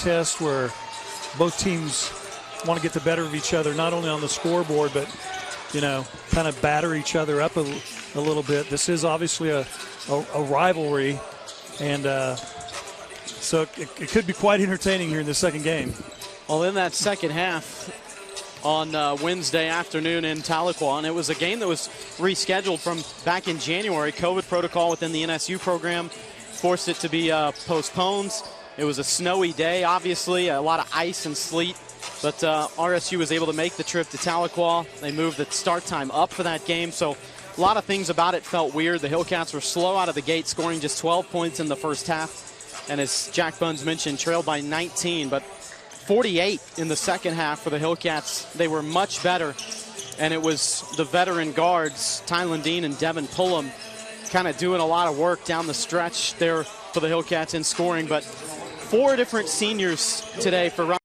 contest where both teams want to get the better of each other, not only on the scoreboard, but, you know, kind of batter each other up a little bit. This is obviously a rivalry, and so it could be quite entertaining here in the second game. Well, in that second half on Wednesday afternoon in Tahlequah, and it was a game that was rescheduled from back in January. COVID protocol within the NSU program forced it to be postponed. It was a snowy day, obviously, a lot of ice and sleet, but RSU was able to make the trip to Tahlequah. They moved the start time up for that game, so a lot of things about it felt weird. The Hillcats were slow out of the gate, scoring just 12 points in the first half, and as Jack Buns mentioned, trailed by 19, but 48 in the second half for the Hillcats. They were much better, and it was the veteran guards, Tylen Dean and Devin Pullum, kind of doing a lot of work down the stretch there for the Hillcats in scoring. But 4 different seniors today for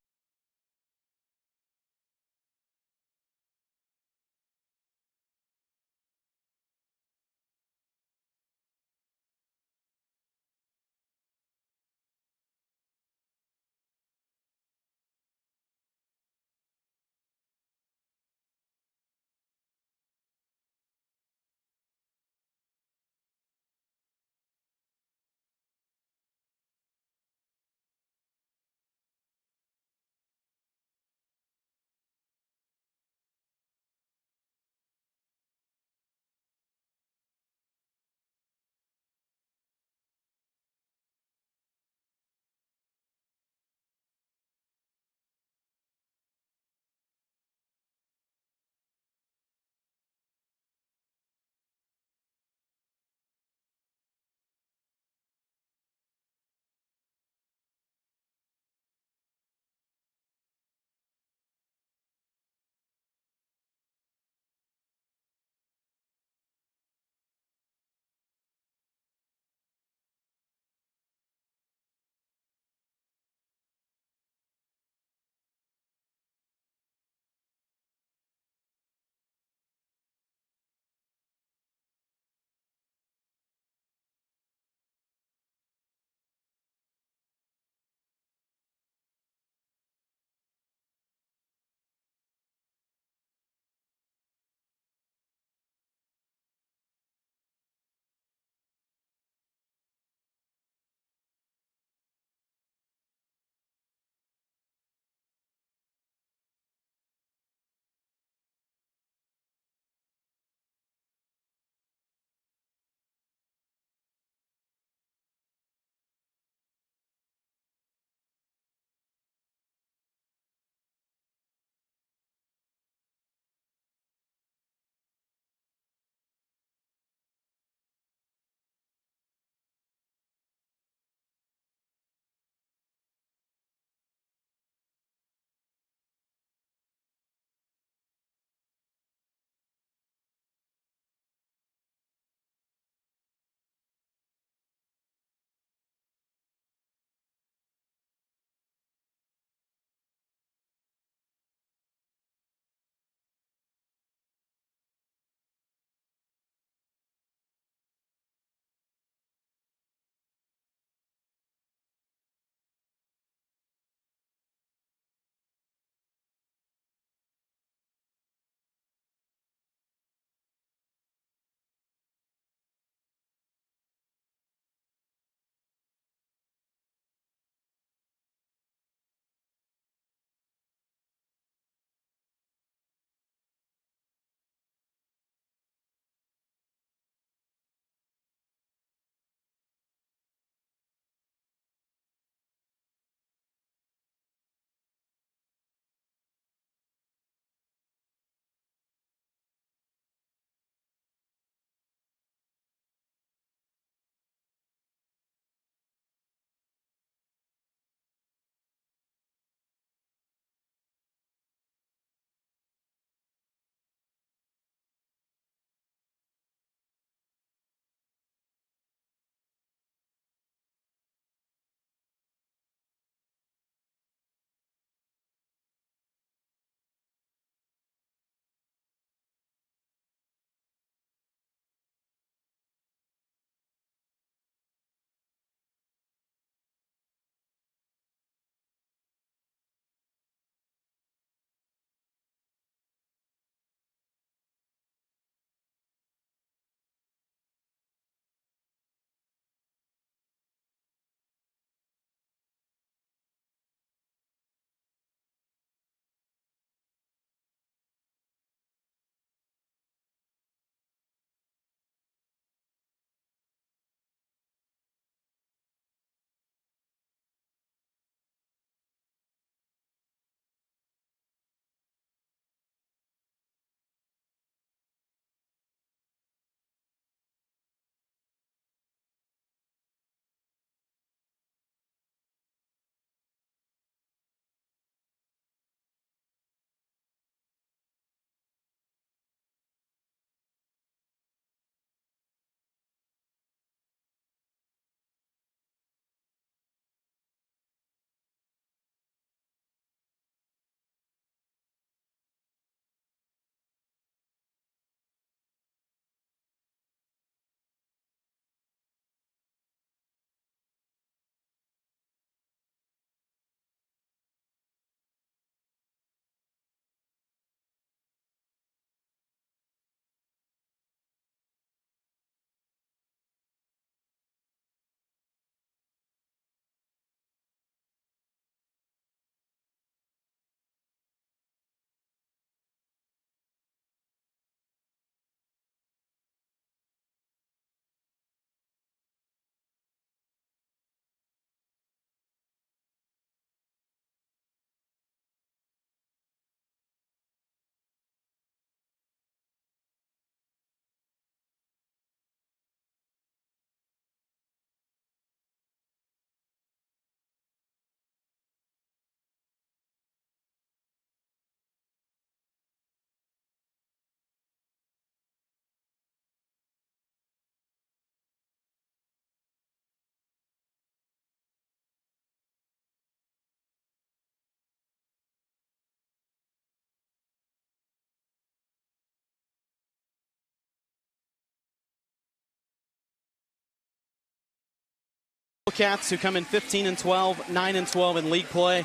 Cats who come in 15-12, 9-12 in league play.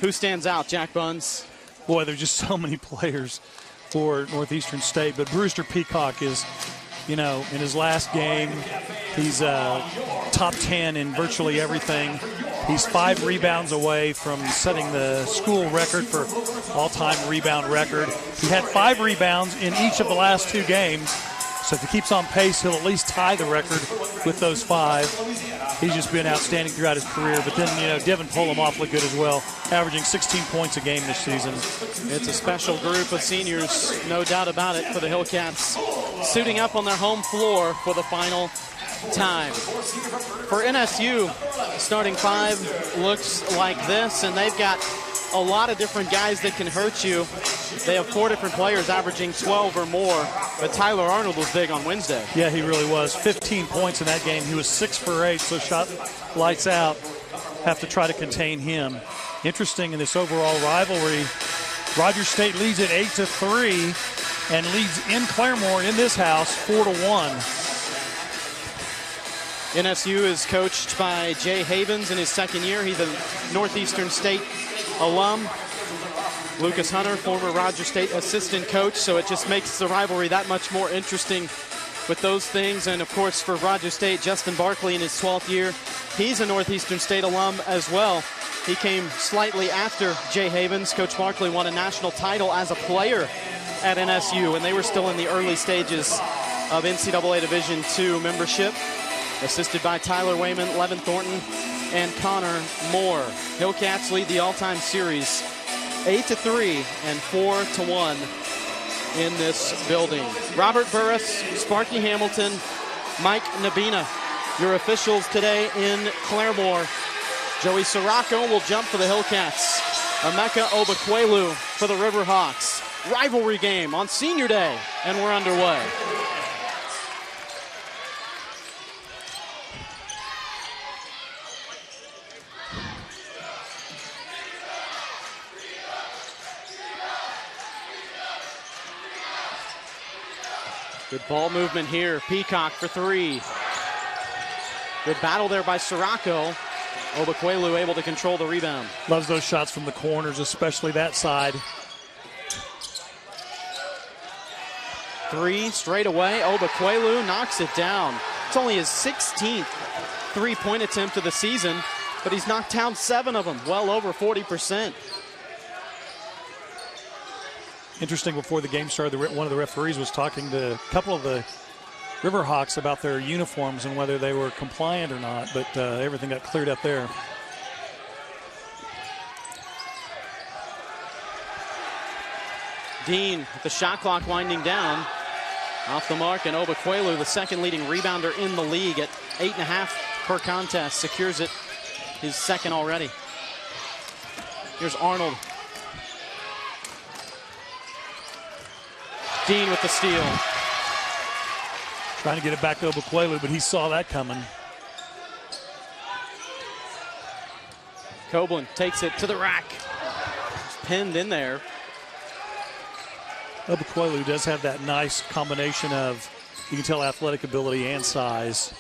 Who stands out, Jack Buns? Boy, there's just so many players for Northeastern State, but Brewster Peacock is, in his last game, he's top 10 in virtually everything. He's 5 rebounds away from setting the school record for all-time rebound record. He had 5 rebounds in each of the last 2 games, so if he keeps on pace, he'll at least tie the record with those 5. He's just been outstanding throughout his career. But then, Devin Pullum awfully good as well, averaging 16 points a game this season. It's a special group of seniors, no doubt about it, for the Hillcats, suiting up on their home floor for the final time. For NSU, starting 5 looks like this, and they've got a lot of different guys that can hurt you. They have 4 different players averaging 12 or more, but Tyler Arnold was big on Wednesday. Yeah, he really was. 15 points in that game. He was 6 for 8, so shot lights out. Have to try to contain him. Interesting in this overall rivalry, Rogers State leads at 8-3 and leads in Claremore in this house 4-1. NSU is coached by Jay Havens in his second year. He's a Northeastern State alum. Lucas Hunter, former Rogers State assistant coach, so it just makes the rivalry that much more interesting with those things. And, of course, for Rogers State, Justin Barkley in his 12th year, he's a Northeastern State alum as well. He came slightly after Jay Havens. Coach Barkley won a national title as a player at NSU, and they were still in the early stages of NCAA Division II membership. Assisted by Tyler Wayman, Levin Thornton, and Connor Moore. Hillcats lead the all-time series 8-3 and 4-1 in this building. Robert Burris, Sparky Hamilton, Mike Nabina, your officials today in Claremore. Joey Sirocco will jump for the Hillcats. Emeka Obukwelu for the Riverhawks. Rivalry game on Senior Day, and we're underway. Good ball movement here. Peacock for 3. Good battle there by Sirocco. Obukwelu able to control the rebound. Loves those shots from the corners, especially that side. 3 straight away. Obukwelu knocks it down. It's only his 16th three-point attempt of the season, but he's knocked down 7 of them, well over 40%. Interesting, before the game started, one of the referees was talking to a couple of the Riverhawks about their uniforms and whether they were compliant or not, but everything got cleared up there. Dean, with the shot clock winding down, off the mark, and Obukwelu, the second leading rebounder in the league at 8.5 per contest, secures it, his second already. Here's Arnold. Dean with the steal. Trying to get it back to Obukwelu, but he saw that coming. Copeland takes it to the rack. It's pinned in there. Obukwelu does have that nice combination of, you can tell, athletic ability and size.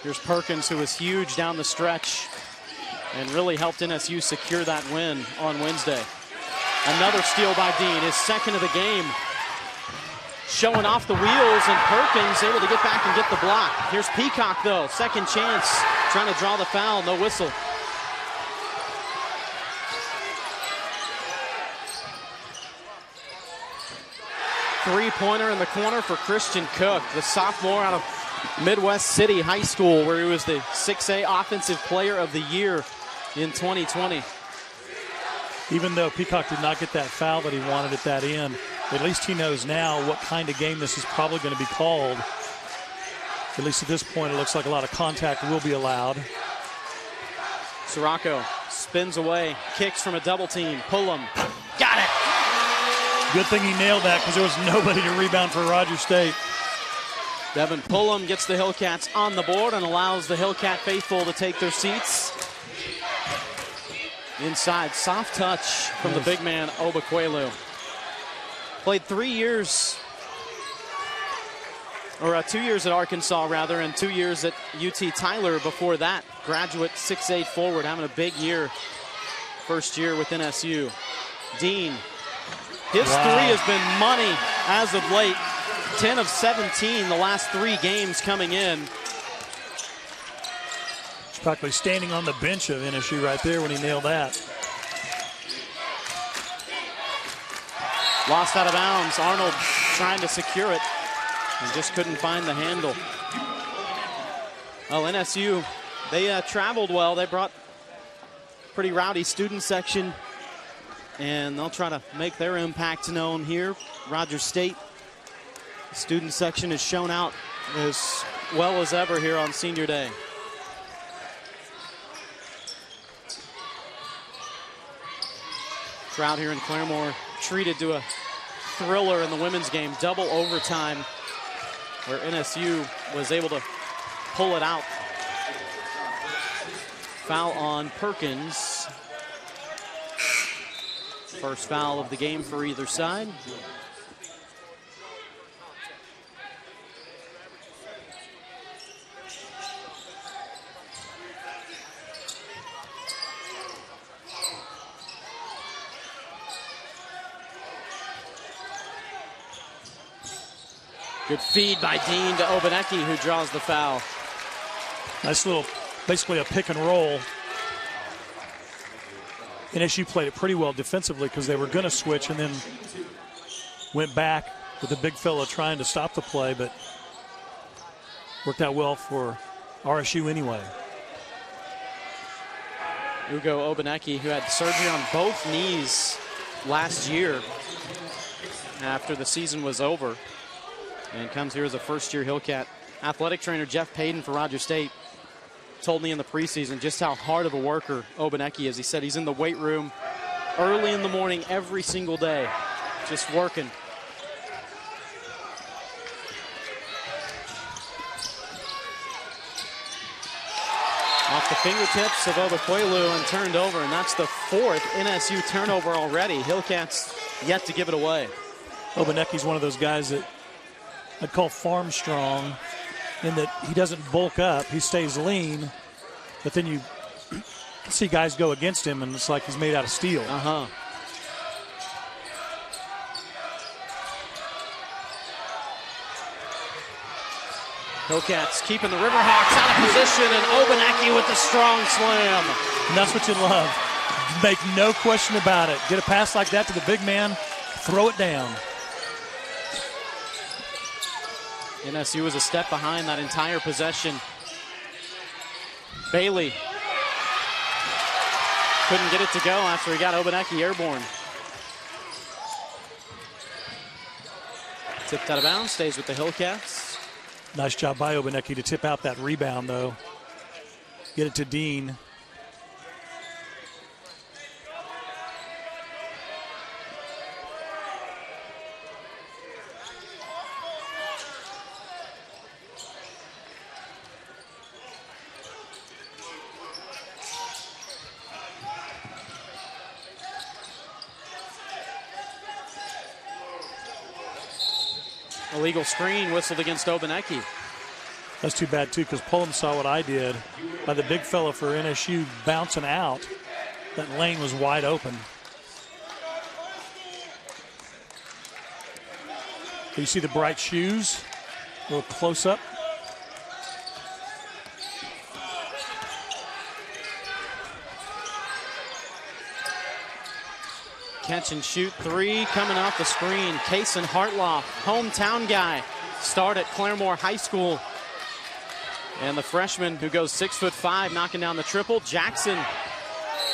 Here's Perkins, who was huge down the stretch and really helped NSU secure that win on Wednesday. Another steal by Dean, his second of the game. Showing off the wheels, and Perkins able to get back and get the block. Here's Peacock, though, second chance, trying to draw the foul, no whistle. Three-pointer in the corner for Christian Cook, the sophomore out of Midwest City High School, where he was the 6A Offensive Player of the Year in 2020. Even though Peacock did not get that foul that he wanted at that end, at least he knows now what kind of game this is probably going to be called. At least at this point, it looks like a lot of contact will be allowed. Sirocco spins away, kicks from a double team. Pullum, got it! Good thing he nailed that, because there was nobody to rebound for Rogers State. Devin Pullum gets the Hillcats on the board and allows the Hillcat faithful to take their seats. Inside, soft touch from the big man, Obukwelu. Played 3 years or 2 years at Arkansas, rather, and 2 years at UT Tyler before that. Graduate 6'8" forward, having a big year. First year with NSU. Dean, his three has been money as of late. 10 of 17 the last 3 games coming in. He's practically standing on the bench of NSU right there when he nailed that. Lost out of bounds. Arnold trying to secure it and just couldn't find the handle. Well, NSU, they traveled well. They brought pretty rowdy student section, and they'll try to make their impact known here. Rogers State student section has shown out as well as ever here on Senior Day. Crowd here in Claremore treated to a thriller in the women's game, double overtime, where NSU was able to pull it out. Foul on Perkins. First foul of the game for either side. Good feed by Dean to Obaneki, who draws the foul. Nice little, basically a pick and roll. NSU played it pretty well defensively because they were going to switch and then went back with the big fella trying to stop the play, but worked out well for RSU anyway. Ugo Obaneki, who had surgery on both knees last year after the season was over, and comes here as a first-year Hillcat. Athletic trainer Jeff Payton for Rogers State told me in the preseason just how hard of a worker Obaneki is. He said he's in the weight room early in the morning every single day, just working. Off the fingertips of Obukwelu and turned over, and that's the 4th NSU turnover already. Hillcats yet to give it away. Obaneki's one of those guys that I'd call farm strong, in that he doesn't bulk up, he stays lean, but then you see guys go against him and it's like he's made out of steel. Hillcats keeping the Riverhawks out of position, and Obaneki with the strong slam. And that's what you love. Make no question about it. Get a pass like that to the big man, throw it down. NSU was a step behind that entire possession. Bailey couldn't get it to go after he got Obaneki airborne. Tipped out of bounds, stays with the Hillcats. Nice job by Obaneki to tip out that rebound, though. Get it to Dean. Illegal screen whistled against Obaneki. That's too bad, too, because Pullum saw what I did by the big fella for NSU bouncing out. That lane was wide open. You see the bright shoes? A little close up. Catch and shoot three coming off the screen. Kaysen Hartloff, hometown guy, start at Claremore High School. And the freshman who goes 6'5", knocking down the triple. Jackson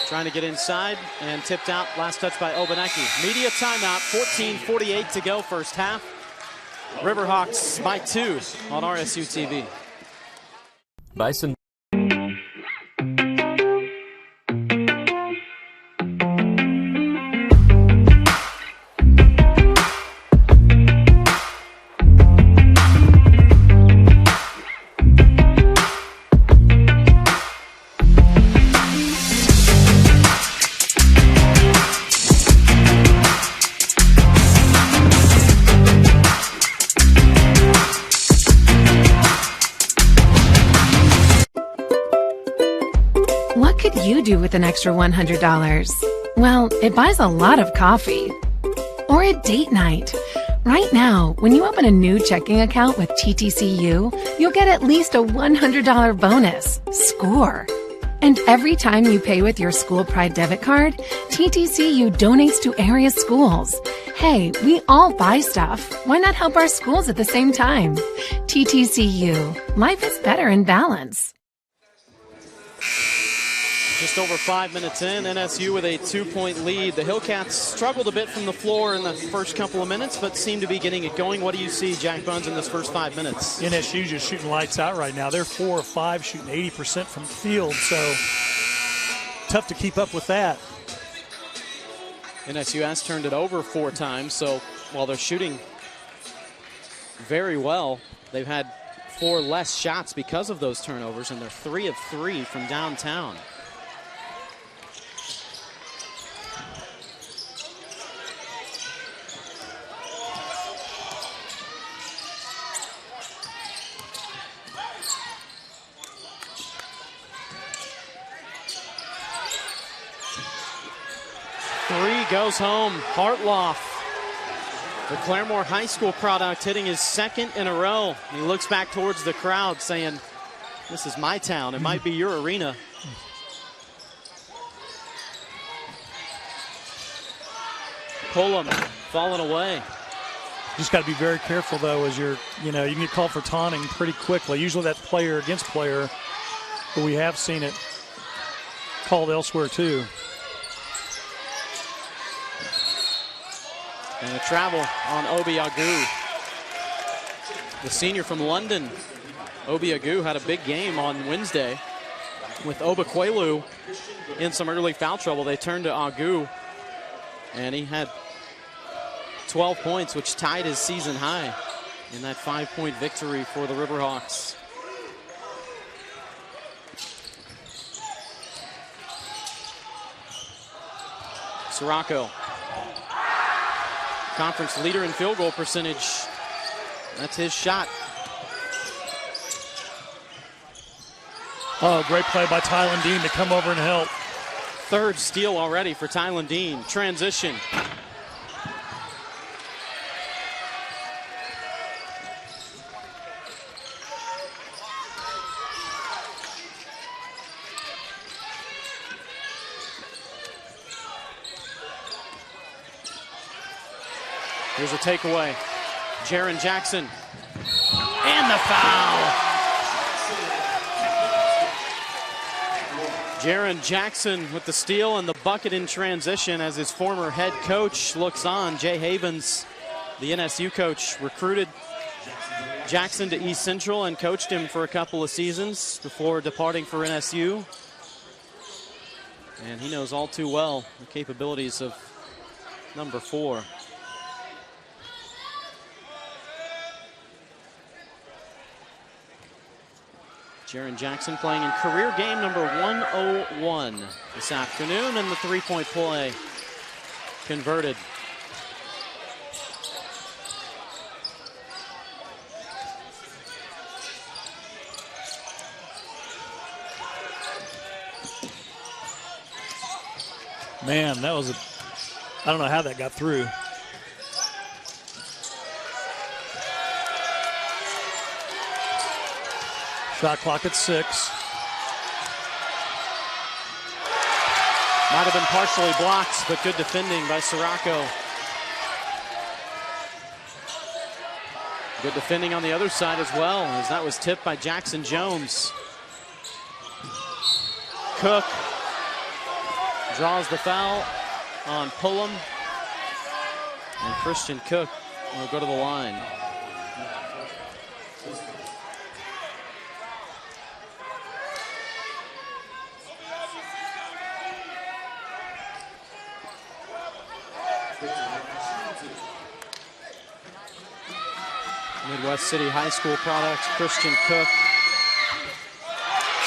trying to get inside and tipped out. Last touch by Obaneki. Media timeout, 14:48 to go first half. Riverhawks by 2 on RSU TV. Bison. What could you do with an extra $100? Well, it buys a lot of coffee. Or a date night. Right now, when you open a new checking account with TTCU, you'll get at least a $100 bonus. Score! And every time you pay with your School Pride debit card, TTCU donates to area schools. Hey, we all buy stuff. Why not help our schools at the same time? TTCU. Life is better in balance. Just over 5 minutes in, NSU with a 2-point lead. The Hillcats struggled a bit from the floor in the first couple of minutes, but seem to be getting it going. What do you see, Jack Buns, in this first 5 minutes? NSU just shooting lights out right now. They're 4 of 5, shooting 80% from the field, so tough to keep up with that. NSU has turned it over 4 times, so while they're shooting very well, they've had 4 less shots because of those turnovers, and they're 3 of 3 from downtown. Goes home. Hartloff, the Claremore High School product, hitting his 2nd in a row. He looks back towards the crowd saying, this is my town. It might be your arena. Pullum falling away. Just got to be very careful, though, as you can get called for taunting pretty quickly. Usually that's player against player, but we have seen it called elsewhere, too. And a travel on Obi Agu. The senior from London. Obi Agu had a big game on Wednesday with Obukwelu in some early foul trouble. They turned to Agu, and he had 12 points, which tied his season high in that 5-point victory for the Riverhawks. Sirocco, conference leader in field goal percentage. That's his shot. Oh, great play by Tylen Dean to come over and help. 3rd steal already for Tylen Dean. Transition. Here's a takeaway. Jaron Jackson. And the foul. Jaron Jackson with the steal and the bucket in transition as his former head coach looks on. Jay Havens, the NSU coach, recruited Jackson to East Central and coached him for a couple of seasons before departing for NSU. And he knows all too well the capabilities of number 4. Jaron Jackson playing in career game number 101 this afternoon, and the 3-point play converted. Man, that was I don't know how that got through. Shot clock at 6. Might have been partially blocked, but good defending by Sirocco. Good defending on the other side as well, as that was tipped by Jackson Jones. Cook draws the foul on Pullum, and Christian Cook will go to the line. Midwest City High School product, Christian Cook.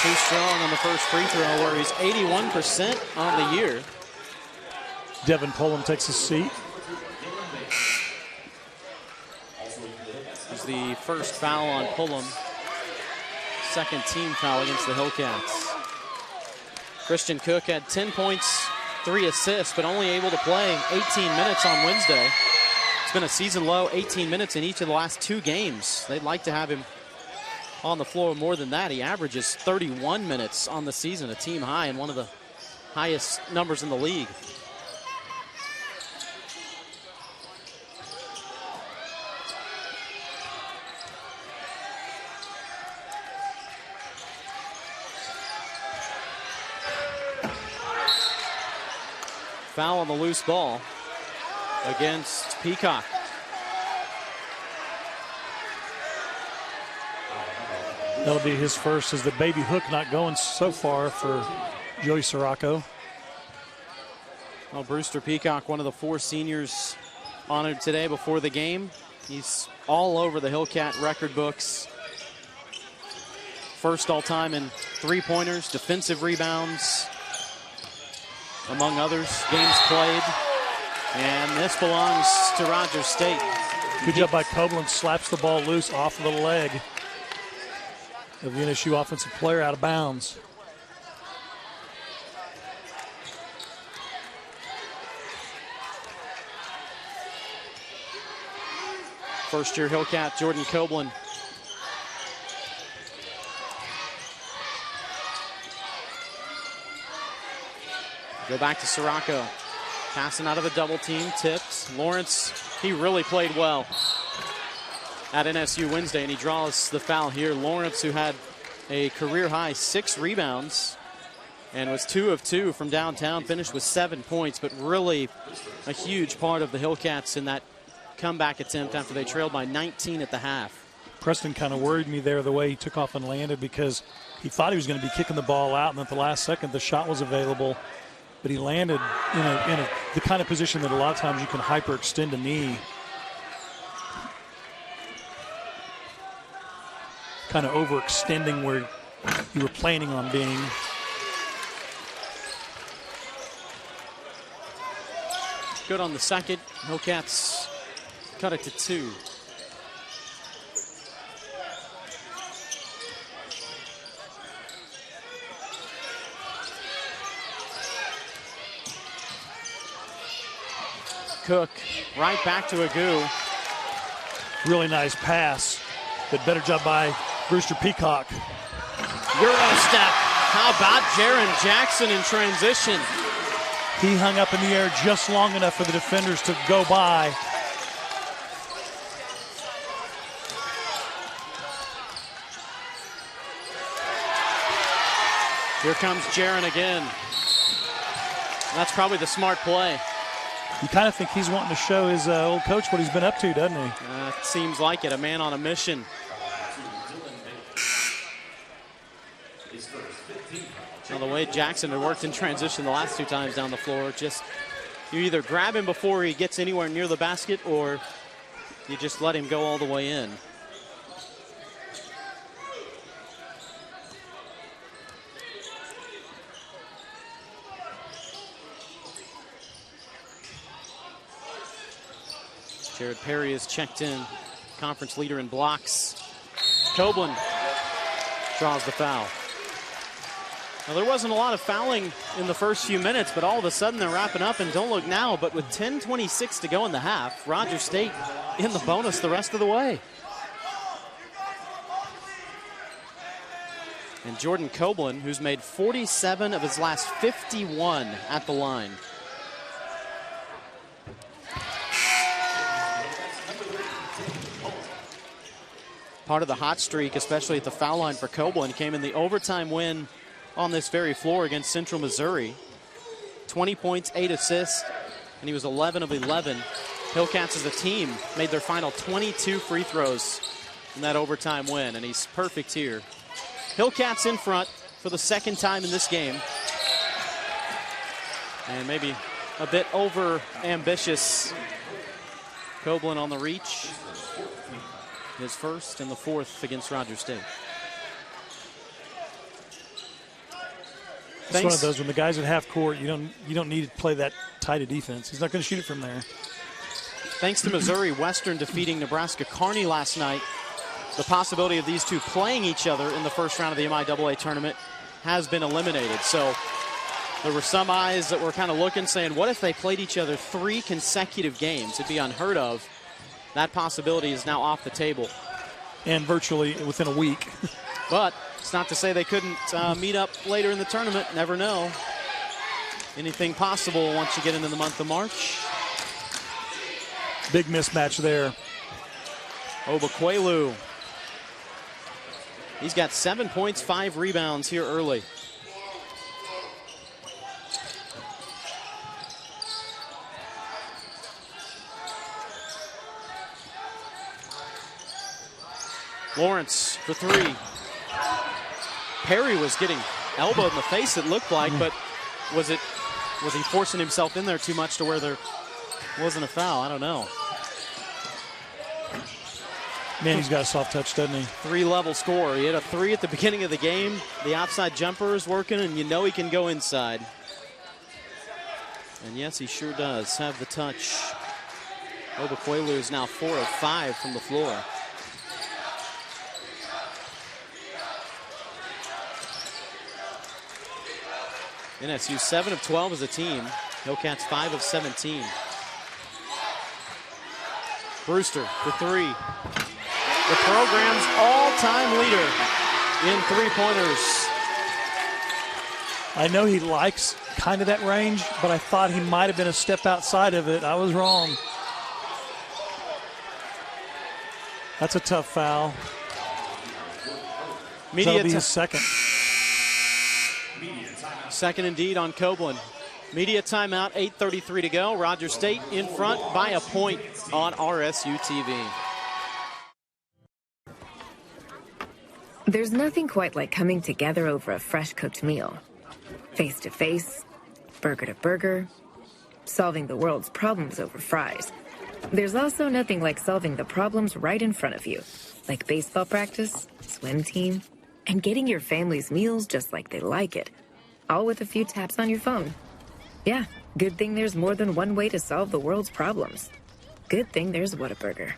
Too strong on the first free throw, where he's 81% on the year. Devin Pullum takes a seat. It's the first foul on Pullum. 2nd team foul against the Hillcats. Christian Cook had 10 points, 3 assists, but only able to play 18 minutes on Wednesday. It's been a season low, 18 minutes in each of the last 2 games. They'd like to have him on the floor more than that. He averages 31 minutes on the season, a team high and one of the highest numbers in the league. Foul on the loose ball against Peacock. That'll be his first, as the baby hook not going so far for Joey Sirocco. Well, Brewster Peacock, one of the 4 seniors honored today before the game. He's all over the Hillcat record books. First all-time in 3-pointers, defensive rebounds, among others, games played. And this belongs to Rogers State. Good job by Copeland, slaps the ball loose off the leg of the NSU offensive player out of bounds. First-year Hillcat Jordan Copeland. Go back to Sirocco. Passing out of a double team, tipped. Lawrence, he really played well at NSU Wednesday, and he draws the foul here. Lawrence, who had a career-high 6 rebounds and was 2 of 2 from downtown, finished with 7 points, but really a huge part of the Hillcats in that comeback attempt after they trailed by 19 at the half. Preston kind of worried me there the way he took off and landed, because he thought he was going to be kicking the ball out, and at the last second the shot was available. But he landed in the kind of position that a lot of times you can hyperextend a knee. Kind of overextending where you were planning on being. Good on the second. Hillcats cut it to 2. Cook right back to Agu. Really nice pass, but better job by Brewster Peacock. Euro step. How about Jaron Jackson in transition? He hung up in the air just long enough for the defenders to go by. Here comes Jaron again. That's probably the smart play. You kind of think he's wanting to show his old coach what he's been up to, doesn't he? It seems like it, a man on a mission. Well, the way Jackson had worked in transition the last 2 times down the floor, just you either grab him before he gets anywhere near the basket, or you just let him go all the way in. Jared Perry is checked in, conference leader in blocks. Copeland draws the foul. Now, there wasn't a lot of fouling in the first few minutes, but all of a sudden they're wrapping up, and don't look now, but with 10:26 to go in the half, Rogers State in the bonus the rest of the way. And Jordan Copeland, who's made 47 of his last 51 at the line. Part of the hot streak, especially at the foul line for Copeland, came in the overtime win on this very floor against Central Missouri. 20 points, 8 assists, and he was 11 of 11. Hillcats as a team made their final 22 free throws in that overtime win, and he's perfect here. Hillcats in front for the 2nd time in this game. And maybe a bit over ambitious. Copeland on the reach. His first and the 4th against Rogers State. It's one of those, when the guy's at half court, you don't need to play that tight a defense. He's not going to shoot it from there. Thanks to Missouri Western defeating Nebraska Kearney last night, the possibility of these two playing each other in the first round of the MIAA tournament has been eliminated. So There were some eyes that were kind of looking, saying, what if they played each other 3 consecutive games? It'd be unheard of. That possibility is now off the table. And virtually within a week. But it's not to say they couldn't meet up later in the tournament. Never know. Anything possible once you get into the month of March. Big mismatch there. Obukwelu. He's got 7 points, 5 rebounds here early. Lawrence for 3. Perry was getting elbowed in the face, it looked like, but was he forcing himself in there too much to where there wasn't a foul? I don't know. Man, he's got a soft touch, doesn't he? 3-level score. He hit a 3 at the beginning of the game. The outside jumper is working, and you know he can go inside. And yes, he sure does have the touch. Obukwelu is now 4 of 5 from the floor. NSU 7 of 12 as a team. Hillcats 5 of 17. Brewster for 3. The program's all-time leader in three-pointers. I know he likes kind of that range, but I thought he might have been a step outside of it. I was wrong. That's a tough foul. That'll be his second. Second indeed on Copeland. Media timeout, 8:33 to go. Rogers State in front by a point on RSU TV. There's nothing quite like coming together over a fresh cooked meal. Face to face, burger to burger, solving the world's problems over fries. There's also nothing like solving the problems right in front of you, like baseball practice, swim team, and getting your family's meals just like they like it, all with a few taps on your phone. Yeah, good thing there's more than one way to solve the world's problems. Good thing there's Whataburger.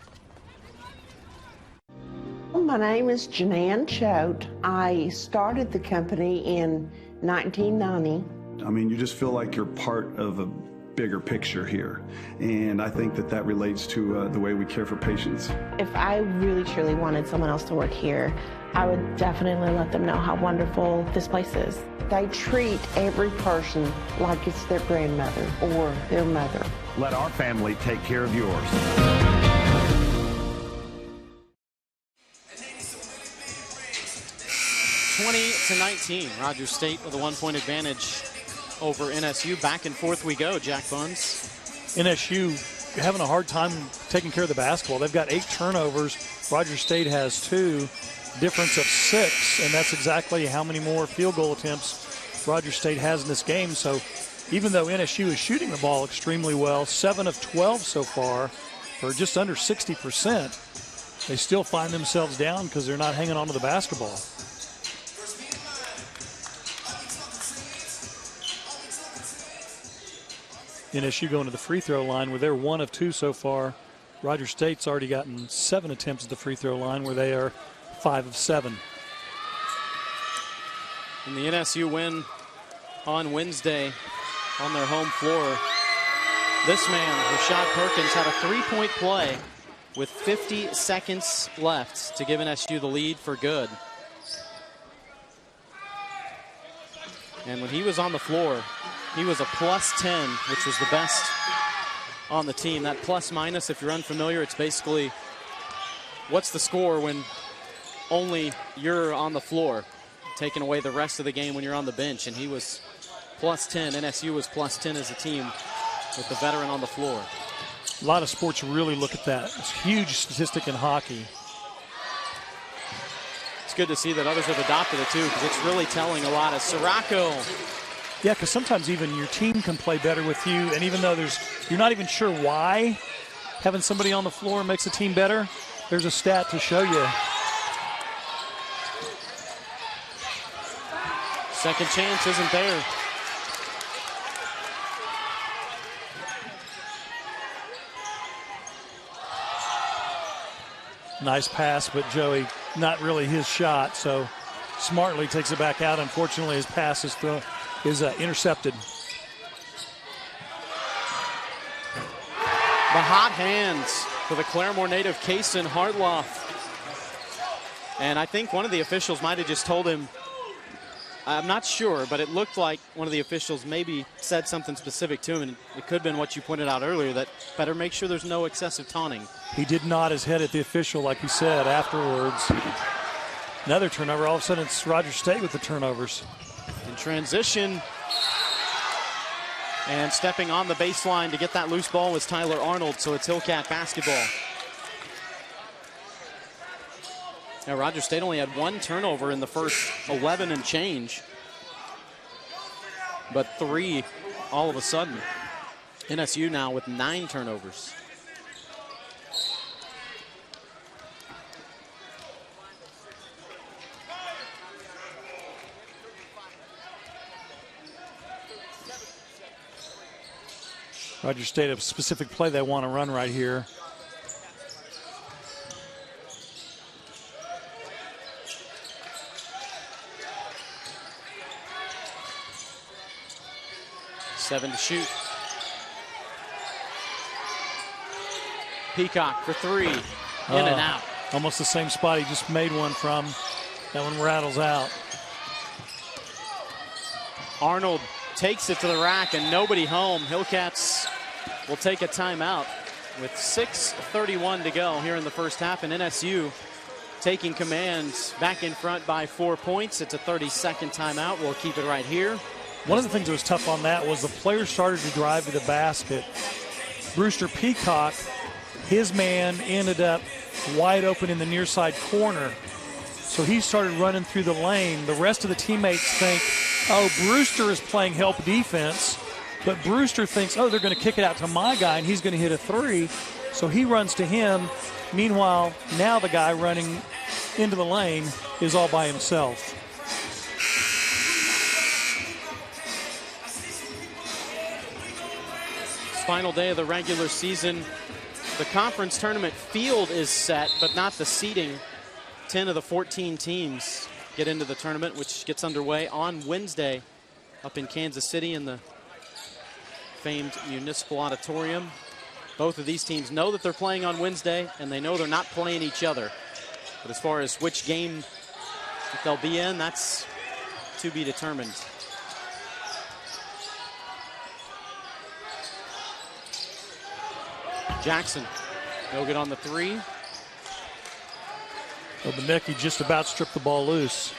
My name is Janan Choate. I started the company in 1990. I mean, you just feel like you're part of a bigger picture here. And I think that that relates to the way we care for patients. If I really truly wanted someone else to work here, I would definitely let them know how wonderful this place is. They treat every person like it's their grandmother or their mother. Let our family take care of yours. 20-19. Rogers State with a 1-point advantage over NSU. Back and forth we go, Jack Buns. NSU having a hard time taking care of the basketball. They've got 8 turnovers. Rogers State has 2. Difference of 6, and that's exactly how many more field goal attempts Rogers State has in this game. So even though NSU is shooting the ball extremely well, 7 of 12 so far, for just under 60%, they still find themselves down because they're not hanging on to the basketball. NSU going to the free throw line where they're 1 of 2 so far. Rogers State's already gotten 7 attempts at the free throw line where they are 5 of 7. And the NSU win on Wednesday on their home floor. This man, Rashad Perkins, had a 3-point play with 50 seconds left to give NSU the lead for good. And when he was on the floor, he was a +10, which was the best on the team. That plus minus, if you're unfamiliar, it's basically what's the score when only you're on the floor, taking away the rest of the game when you're on the bench. And he was +10. NSU was +10 as a team with the veteran on the floor. A lot of sports really look at that. It's a huge statistic in hockey. It's good to see that others have adopted it too, because it's really telling a lot. Of Sirocco. Yeah, because sometimes even your team can play better with you, and even though you're not even sure why having somebody on the floor makes a team better, there's a stat to show you. Second chance isn't there. Nice pass, but Joey, not really his shot, so smartly takes it back out. Unfortunately, his pass is is intercepted. The hot hands for the Claremore native, Kaysen Hartloff. And I think one of the officials might have just told him, I'm not sure, but it looked like one of the officials maybe said something specific to him, and it could have been what you pointed out earlier, that better make sure there's no excessive taunting. He did nod his head at the official, like he said afterwards. Another turnover. All of a sudden, it's Rogers State with the turnovers. In transition, and stepping on the baseline to get that loose ball was Tyler Arnold, so it's Hillcat basketball. Now, Rogers State only had 1 turnover in the first 11 and change, but 3 all of a sudden. NSU now with 9 turnovers. Rogers State, a specific play they want to run right here. Seven to shoot. Peacock for 3. In and out. Almost the same spot he just made one from. That one rattles out. Arnold takes it to the rack and nobody home. Hillcats will take a timeout with 6:31 to go here in the first half, and NSU taking command back in front by 4 points. It's a 30-second timeout. We'll keep it right here. One of the things that was tough on that was the players started to drive to the basket. Brewster Peacock, his man ended up wide open in the near side corner. So he started running through the lane. The rest of the teammates think, oh, Brewster is playing help defense. But Brewster thinks, oh, they're going to kick it out to my guy, and he's going to hit a 3. So he runs to him. Meanwhile, now the guy running into the lane is all by himself. Final day of the regular season. The conference tournament field is set, but not the seeding. 10 of the 14 teams get into the tournament, which gets underway on Wednesday up in Kansas City in the famed Municipal Auditorium. Both of these teams know that they're playing on Wednesday, and they know they're not playing each other. But as far as which game they'll be in, that's to be determined. Jackson, no good on the 3. Obukwelu just about stripped the ball loose.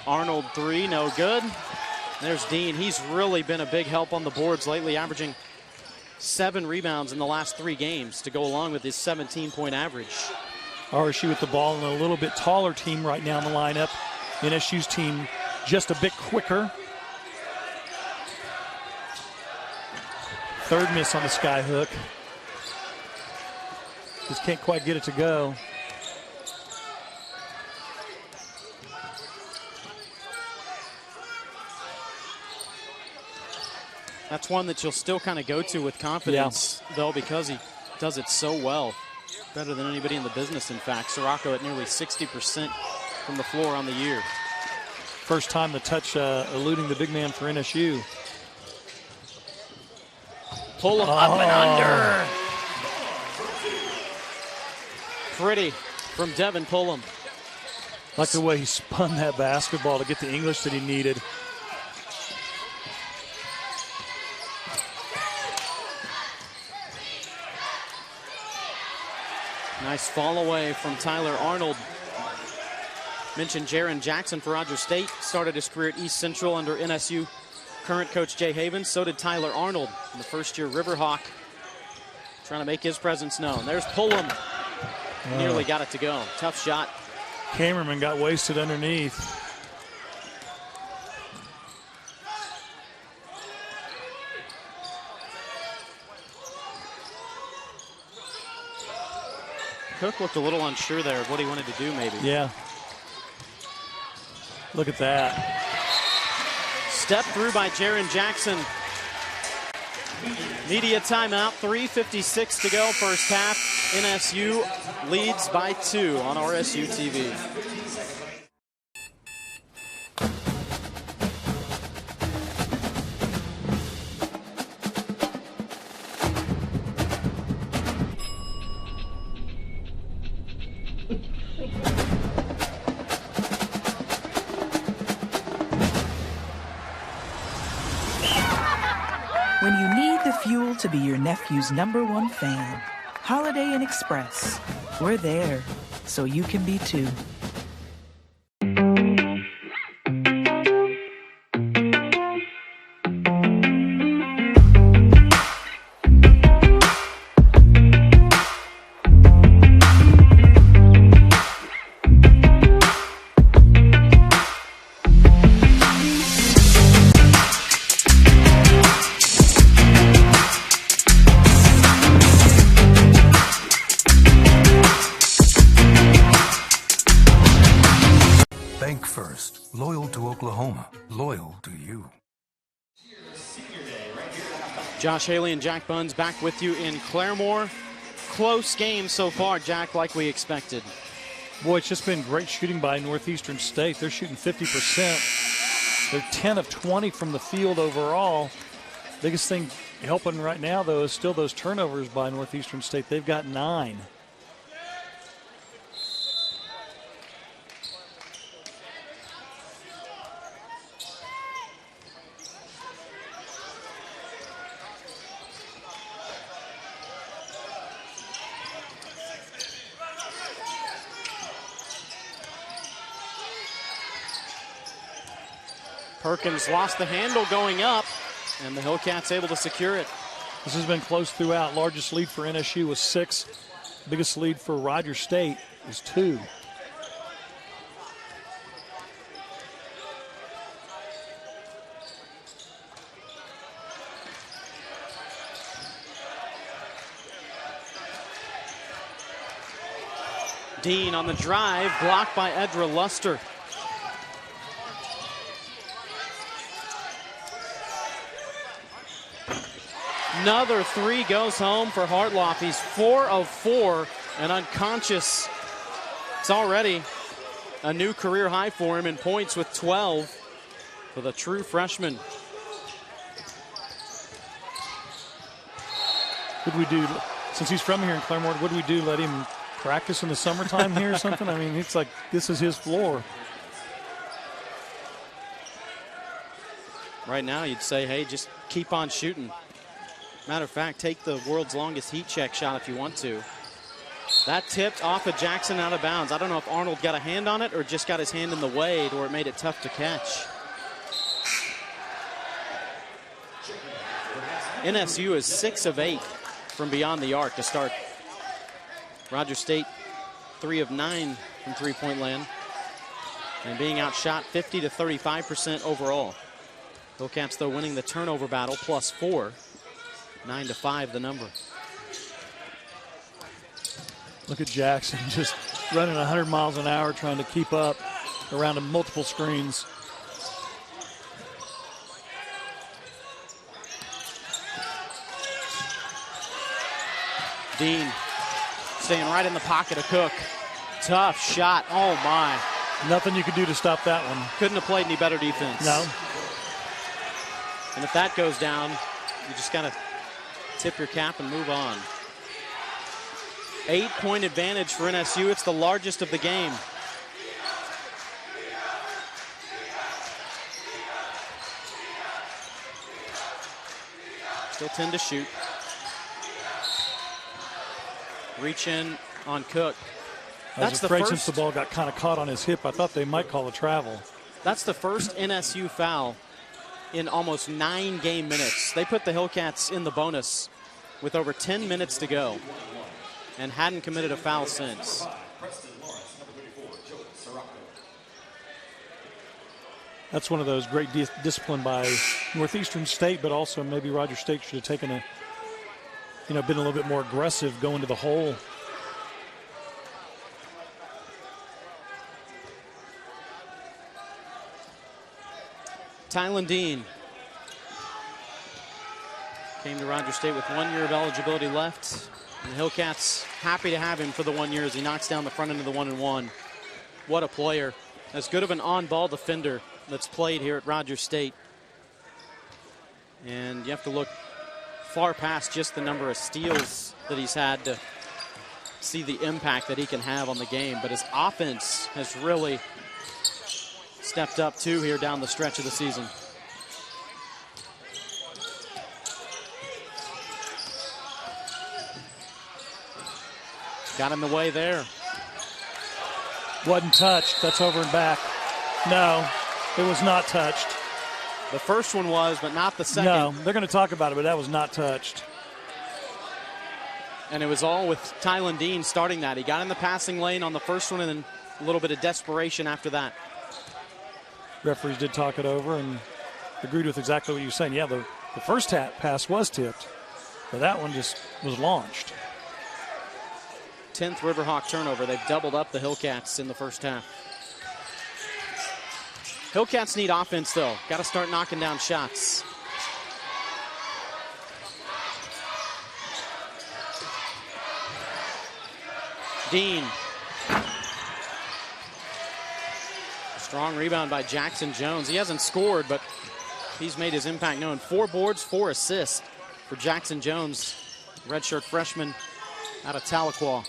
Arnold 3, no good. There's Dean. He's really been a big help on the boards lately, averaging 7 rebounds in the last 3 games to go along with his 17-point average. RSU with the ball and a little bit taller team right now in the lineup. NSU's team just a bit quicker. Third miss on the sky hook. Just can't quite get it to go. That's one that you'll still kind of go to with confidence, though, because he does it so well. Better than anybody in the business, in fact. Sirocco at nearly 60% from the floor on the year. First time the touch eluding the big man for NSU. Pull him up and under. Pretty from Devin Pullum. Like the way he spun that basketball to get the English that he needed. Nice fall away from Tyler Arnold. Mentioned Jaron Jackson for Rogers State. Started his career at East Central under NSU current coach Jay Havens. So did Tyler Arnold, the first-year Riverhawk, trying to make his presence known. There's Pullum. Nearly got it to go. Tough shot. Cameraman got wasted underneath. Cook looked a little unsure there of what he wanted to do, maybe. Yeah. Look at that. Step through by Jaron Jackson. Media timeout, 3:56 to go first half. NSU leads by 2 on RSU TV. When you need the fuel to be your nephew's #1 fan, Holiday Inn Express. We're there, so you can be too. First, loyal to Oklahoma, loyal to you. Josh Haley and Jack Buns back with you in Claremore. Close game so far, Jack, like we expected. Boy, it's just been great shooting by Northeastern State. They're shooting 50%. They're 10 of 20 from the field overall. Biggest thing helping right now, though, is still those turnovers by Northeastern State. They've got 9. Perkins lost the handle going up, and the Hillcats able to secure it. This has been close throughout. Largest lead for NSU was 6. Biggest lead for Rogers State is 2. Dean on the drive, blocked by Edra Luster. Another 3 goes home for Hartloff. He's 4 of 4 and unconscious. It's already a new career high for him in points with 12 for the true freshman. Would we do, since he's from here in Claremore, would we do let him practice in the summertime here or something? I mean, it's like this is his floor. Right now, you'd say, hey, just keep on shooting. Matter of fact, take the world's longest heat check shot if you want to. That tipped off of Jackson out of bounds. I don't know if Arnold got a hand on it or just got his hand in the way or it made it tough to catch. NSU is 6 of 8 from beyond the arc to start. Rogers State 3 of 9 from three-point land and being outshot 50 to 35% overall. Hillcats, though, winning the turnover battle +4. 9 to 5 the number. Look at Jackson just running 100 miles an hour trying to keep up around multiple screens. Dean staying right in the pocket of Cook. Tough shot. Oh my. Nothing you could do to stop that one. Couldn't have played any better defense. No. And if that goes down, you just gotta tip your cap and move on. 8-point advantage for NSU. It's the largest of the game. Still 10 to shoot. Reach in on Cook. I was afraid since the ball got kind of caught on his hip, I thought they might call a travel. That's the first NSU foul in almost 9 game minutes. They put the Hillcats in the bonus with over 10 minutes to go and hadn't committed a foul since. That's one of those great discipline by Northeastern State, but also maybe Rogers State should have taken a, been a little bit more aggressive going to the hole. Tylen Dean came to Rogers State with 1 year of eligibility left. And the Hillcats happy to have him for the 1 year as he knocks down the front end of the 1-and-1. What a player. As good of an on-ball defender that's played here at Rogers State. And you have to look far past just the number of steals that he's had to see the impact that he can have on the game. But his offense has really stepped up too here down the stretch of the season. Got in the way there. Wasn't touched. That's over and back. No, it was not touched. The first one was, but not the second. No, they're going to talk about it, but that was not touched. And it was all with Tylen Dean starting that. He got in the passing lane on the first one and then a little bit of desperation after that. Referees did talk it over and agreed with exactly what you were saying. Yeah, the first pass was tipped, but that one just was launched. 10th Riverhawk turnover. They've doubled up the Hillcats in the first half. Hillcats need offense, though. Got to start knocking down shots. Dean. Strong rebound by Jackson Jones. He hasn't scored, but he's made his impact known. 4 boards, 4 assists for Jackson Jones, redshirt freshman out of Tahlequah.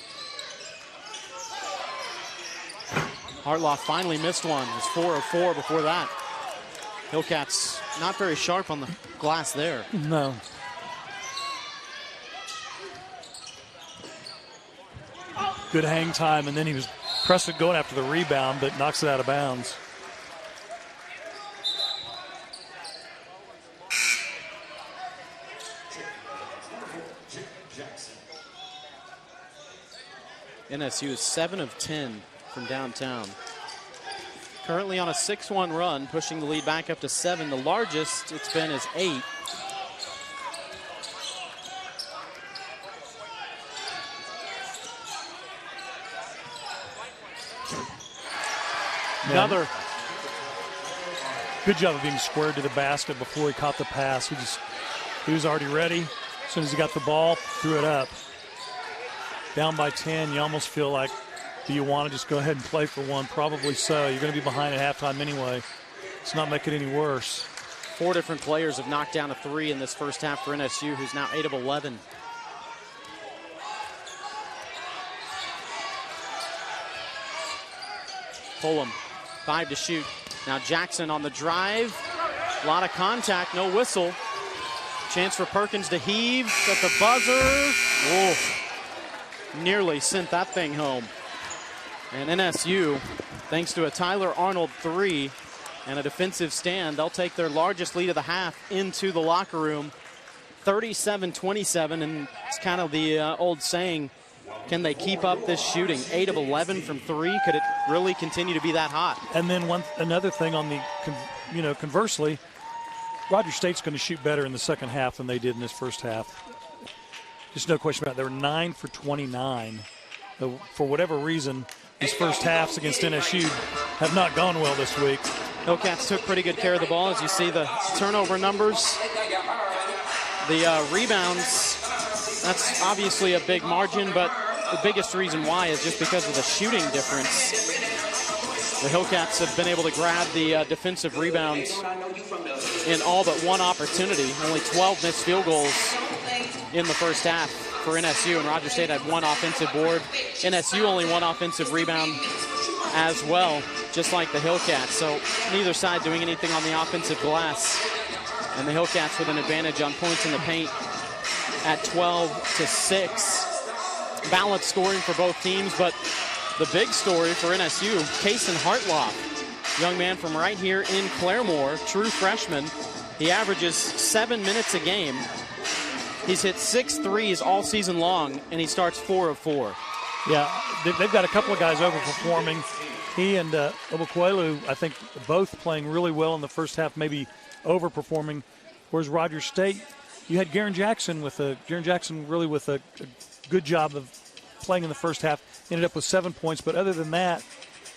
Hartloff finally missed one. It was 4 of 4 before that. Hillcats not very sharp on the glass there. No. Good hang time, and then he was pressing going after the rebound, but knocks it out of bounds. NSU is 7 of 10 from downtown. Currently on a 6-1 run, pushing the lead back up to 7. The largest it's been is 8. Another. Good job of being squared to the basket before he caught the pass. He was already ready. As soon as he got the ball, threw it up. Down by 10, you almost feel like, do you want to just go ahead and play for one? Probably so. You're going to be behind at halftime anyway. Let's not make it any worse. 4 different players have knocked down a 3 in this first half for NSU, who's now 8 of 11. Pullum, 5 to shoot. Now Jackson on the drive. A lot of contact, no whistle. Chance for Perkins to heave at the buzzer. Whoa. Nearly sent that thing home. And NSU, thanks to a Tyler Arnold 3 and a defensive stand, they'll take their largest lead of the half into the locker room, 37-27. And it's kind of the old saying, can they keep up this shooting? 8 of 11 from 3. Could it really continue to be that hot? And then another thing on the, conversely, Rogers State's going to shoot better in the second half than they did in this first half. Just no question about it. They were 9 for 29. For whatever reason, these first halves against NSU have not gone well this week. Hillcats took pretty good care of the ball. As you see the turnover numbers, the rebounds, that's obviously a big margin, but the biggest reason why is just because of the shooting difference. The Hillcats have been able to grab the defensive rebounds in all but one opportunity. Only 12 missed field goals in the first half for NSU, and Rogers State had 1 offensive board. NSU only 1 offensive rebound as well, just like the Hillcats. So neither side doing anything on the offensive glass. And the Hillcats with an advantage on points in the paint at 12-6. Balanced scoring for both teams, but the big story for NSU, Kason Hartloff, young man from right here in Claremore, true freshman. He averages 7 minutes a game. He's hit 6 threes all season long, and he starts 4 of 4. Yeah, they've got a couple of guys overperforming. He and Obukwelu, I think, both playing really well in the first half, maybe overperforming. Whereas Rogers State, you had Garen Jackson with a good job of playing in the first half. Ended up with 7 points, but other than that,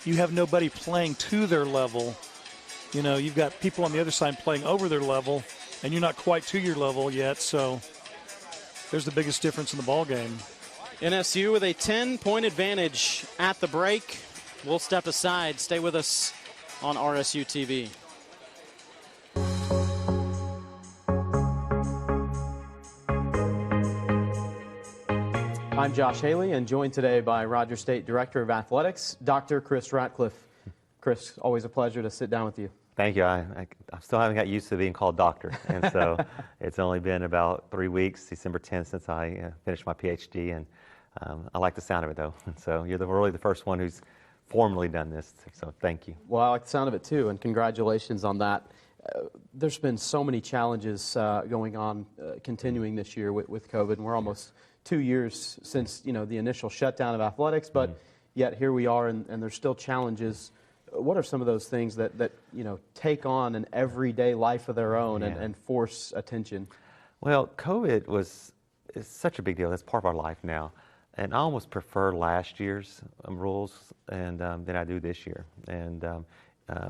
you have nobody playing to their level you've got people on the other side playing over their level, and you're not quite to your level yet. So there's the biggest difference in the ball game. NSU with a 10-point advantage at the break. We'll step aside. Stay with us on RSU TV. I'm Josh Haley, and joined today by Rogers State Director of Athletics, Dr. Chris Ratcliffe. Chris, always a pleasure to sit down with you. Thank you. I still haven't got used to being called doctor, and so it's only been about 3 weeks, December 10th, since I finished my PhD, and I like the sound of it, though. And so you're really the first one who's formally done this, so thank you. Well, I like the sound of it, too, and congratulations on that. There's been so many challenges going on, continuing this year with COVID, and we're almost 2 years since the initial shutdown of athletics, but yet here we are, and there's still challenges. What are some of those things that take on an everyday life of their own and force attention? Well, COVID is such a big deal. That's part of our life now. And I almost prefer last year's rules than I do this year. And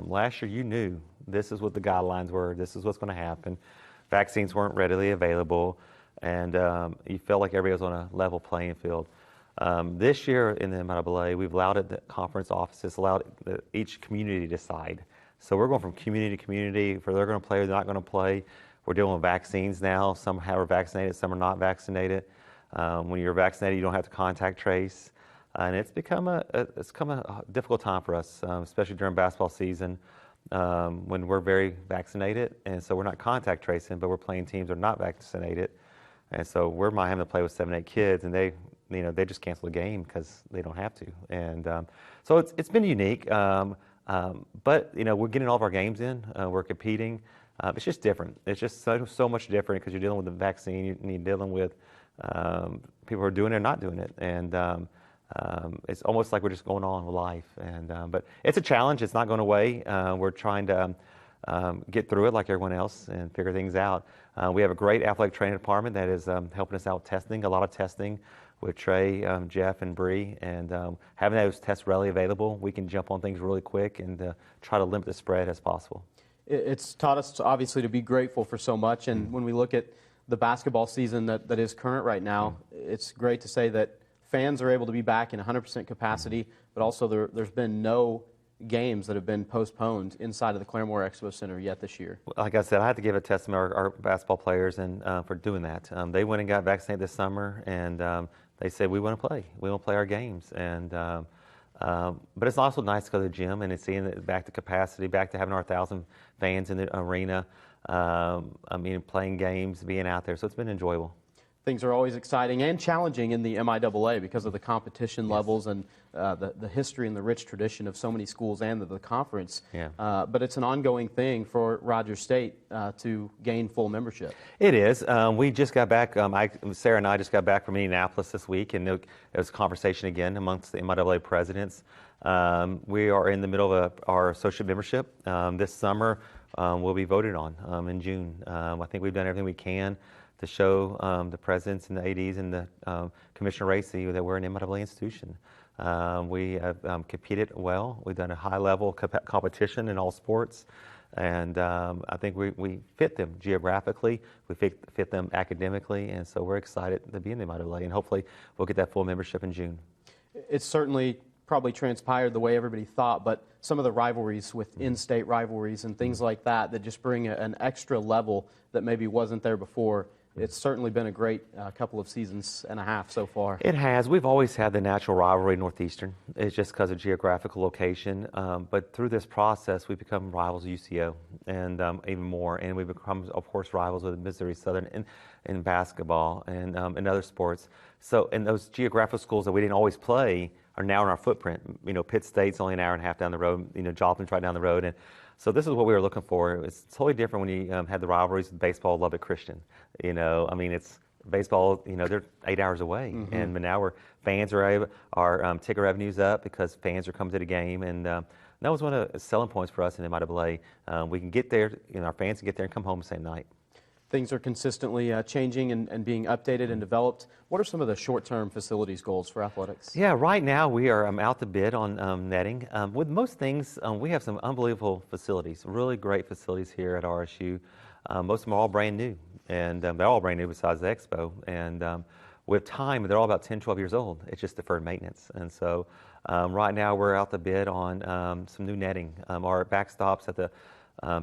last year you knew this is what the guidelines were, this is what's going to happen. Vaccines weren't readily available, and you felt like everybody was on a level playing field. This year in the MIAA, we've allowed the conference offices, allowed each community to decide. So we're going from community to community, if they're going to play or they're not going to play. We're dealing with vaccines now. Some are vaccinated, some are not vaccinated. When you're vaccinated, you don't have to contact trace. And it's become a difficult time for us, especially during basketball season, when we're very vaccinated. And so we're not contact tracing, but we're playing teams that are not vaccinated. And so we're having to play with 7, 8 kids, and they just cancel the game because they don't have to. And so it's been unique. But we're getting all of our games in. We're competing. It's just different. It's just so much different because you're dealing with the vaccine. You're dealing with people who are doing it or not doing it. And it's almost like we're just going on with life. And but it's a challenge. It's not going away. We're trying to get through it like everyone else and figure things out. We have a great athletic training department that is helping us out with testing, a lot of testing with Trey, Jeff, and Bree. And having those tests readily available, we can jump on things really quick and try to limit the spread as possible. It's taught us, obviously, to be grateful for so much. And when we look at the basketball season that is current right now, it's great to say that fans are able to be back in 100% capacity, but also there's been no games that have been postponed inside of the Claremore Expo Center yet this year. Like I said, I have to give a testament to our basketball players and for doing that. They went and got vaccinated this summer, and they said, we want to play. We want to play our games. And but it's also nice to go to the gym and seeing it back to capacity, back to having our 1,000 fans in the arena. Playing games, being out there. So it's been enjoyable. Things are always exciting and challenging in the MIAA because of the competition levels and the history and the rich tradition of so many schools and the conference. Yeah. But it's an ongoing thing for Rogers State to gain full membership. It is. We just got back. Sarah and I just got back from Indianapolis this week, and there was a conversation again amongst the MIAA presidents. We are in the middle of our associate membership. This summer will be voted on in June. I think we've done everything we can to show the presidents and the ADs and the Commissioner Racy that we're an MIAA institution. We have competed well. We've done a high-level competition in all sports, and I think we fit them geographically. We fit them academically, and so we're excited to be in the MIAA, and hopefully we'll get that full membership in June. It's certainly probably transpired the way everybody thought, but some of the rivalries with in-state rivalries and things like that just bring an extra level that maybe wasn't there before. It's certainly been a great couple of seasons and a half so far. It has. We've always had the natural rivalry in Northeastern. It's just because of geographical location. But through this process, we've become rivals of UCO and even more. And we've become, of course, rivals with Missouri Southern in basketball and in other sports. So, and those geographical schools that we didn't always play are now in our footprint. Pitt State's only an hour and a half down the road. Joplin's right down the road. And so this is what we were looking for. It's totally different when you had the rivalries with baseball, Lubbock Christian. It's baseball, they're 8 hours away. Mm-hmm. And now fans are ticket revenues up because fans are coming to the game. And that was one of the selling points for us in the MIAA. We can get there, our fans can get there and come home the same night. Things are consistently changing and being updated and developed. What are some of the short-term facilities goals for athletics? Yeah, right now we are out to bid on netting. With most things, we have some unbelievable facilities, really great facilities here at RSU. Most of them are all brand new, and they're all brand new besides the Expo. And with time, they're all about 10, 12 years old. It's just deferred maintenance. And so right now we're out to bid on some new netting. Our backstops at the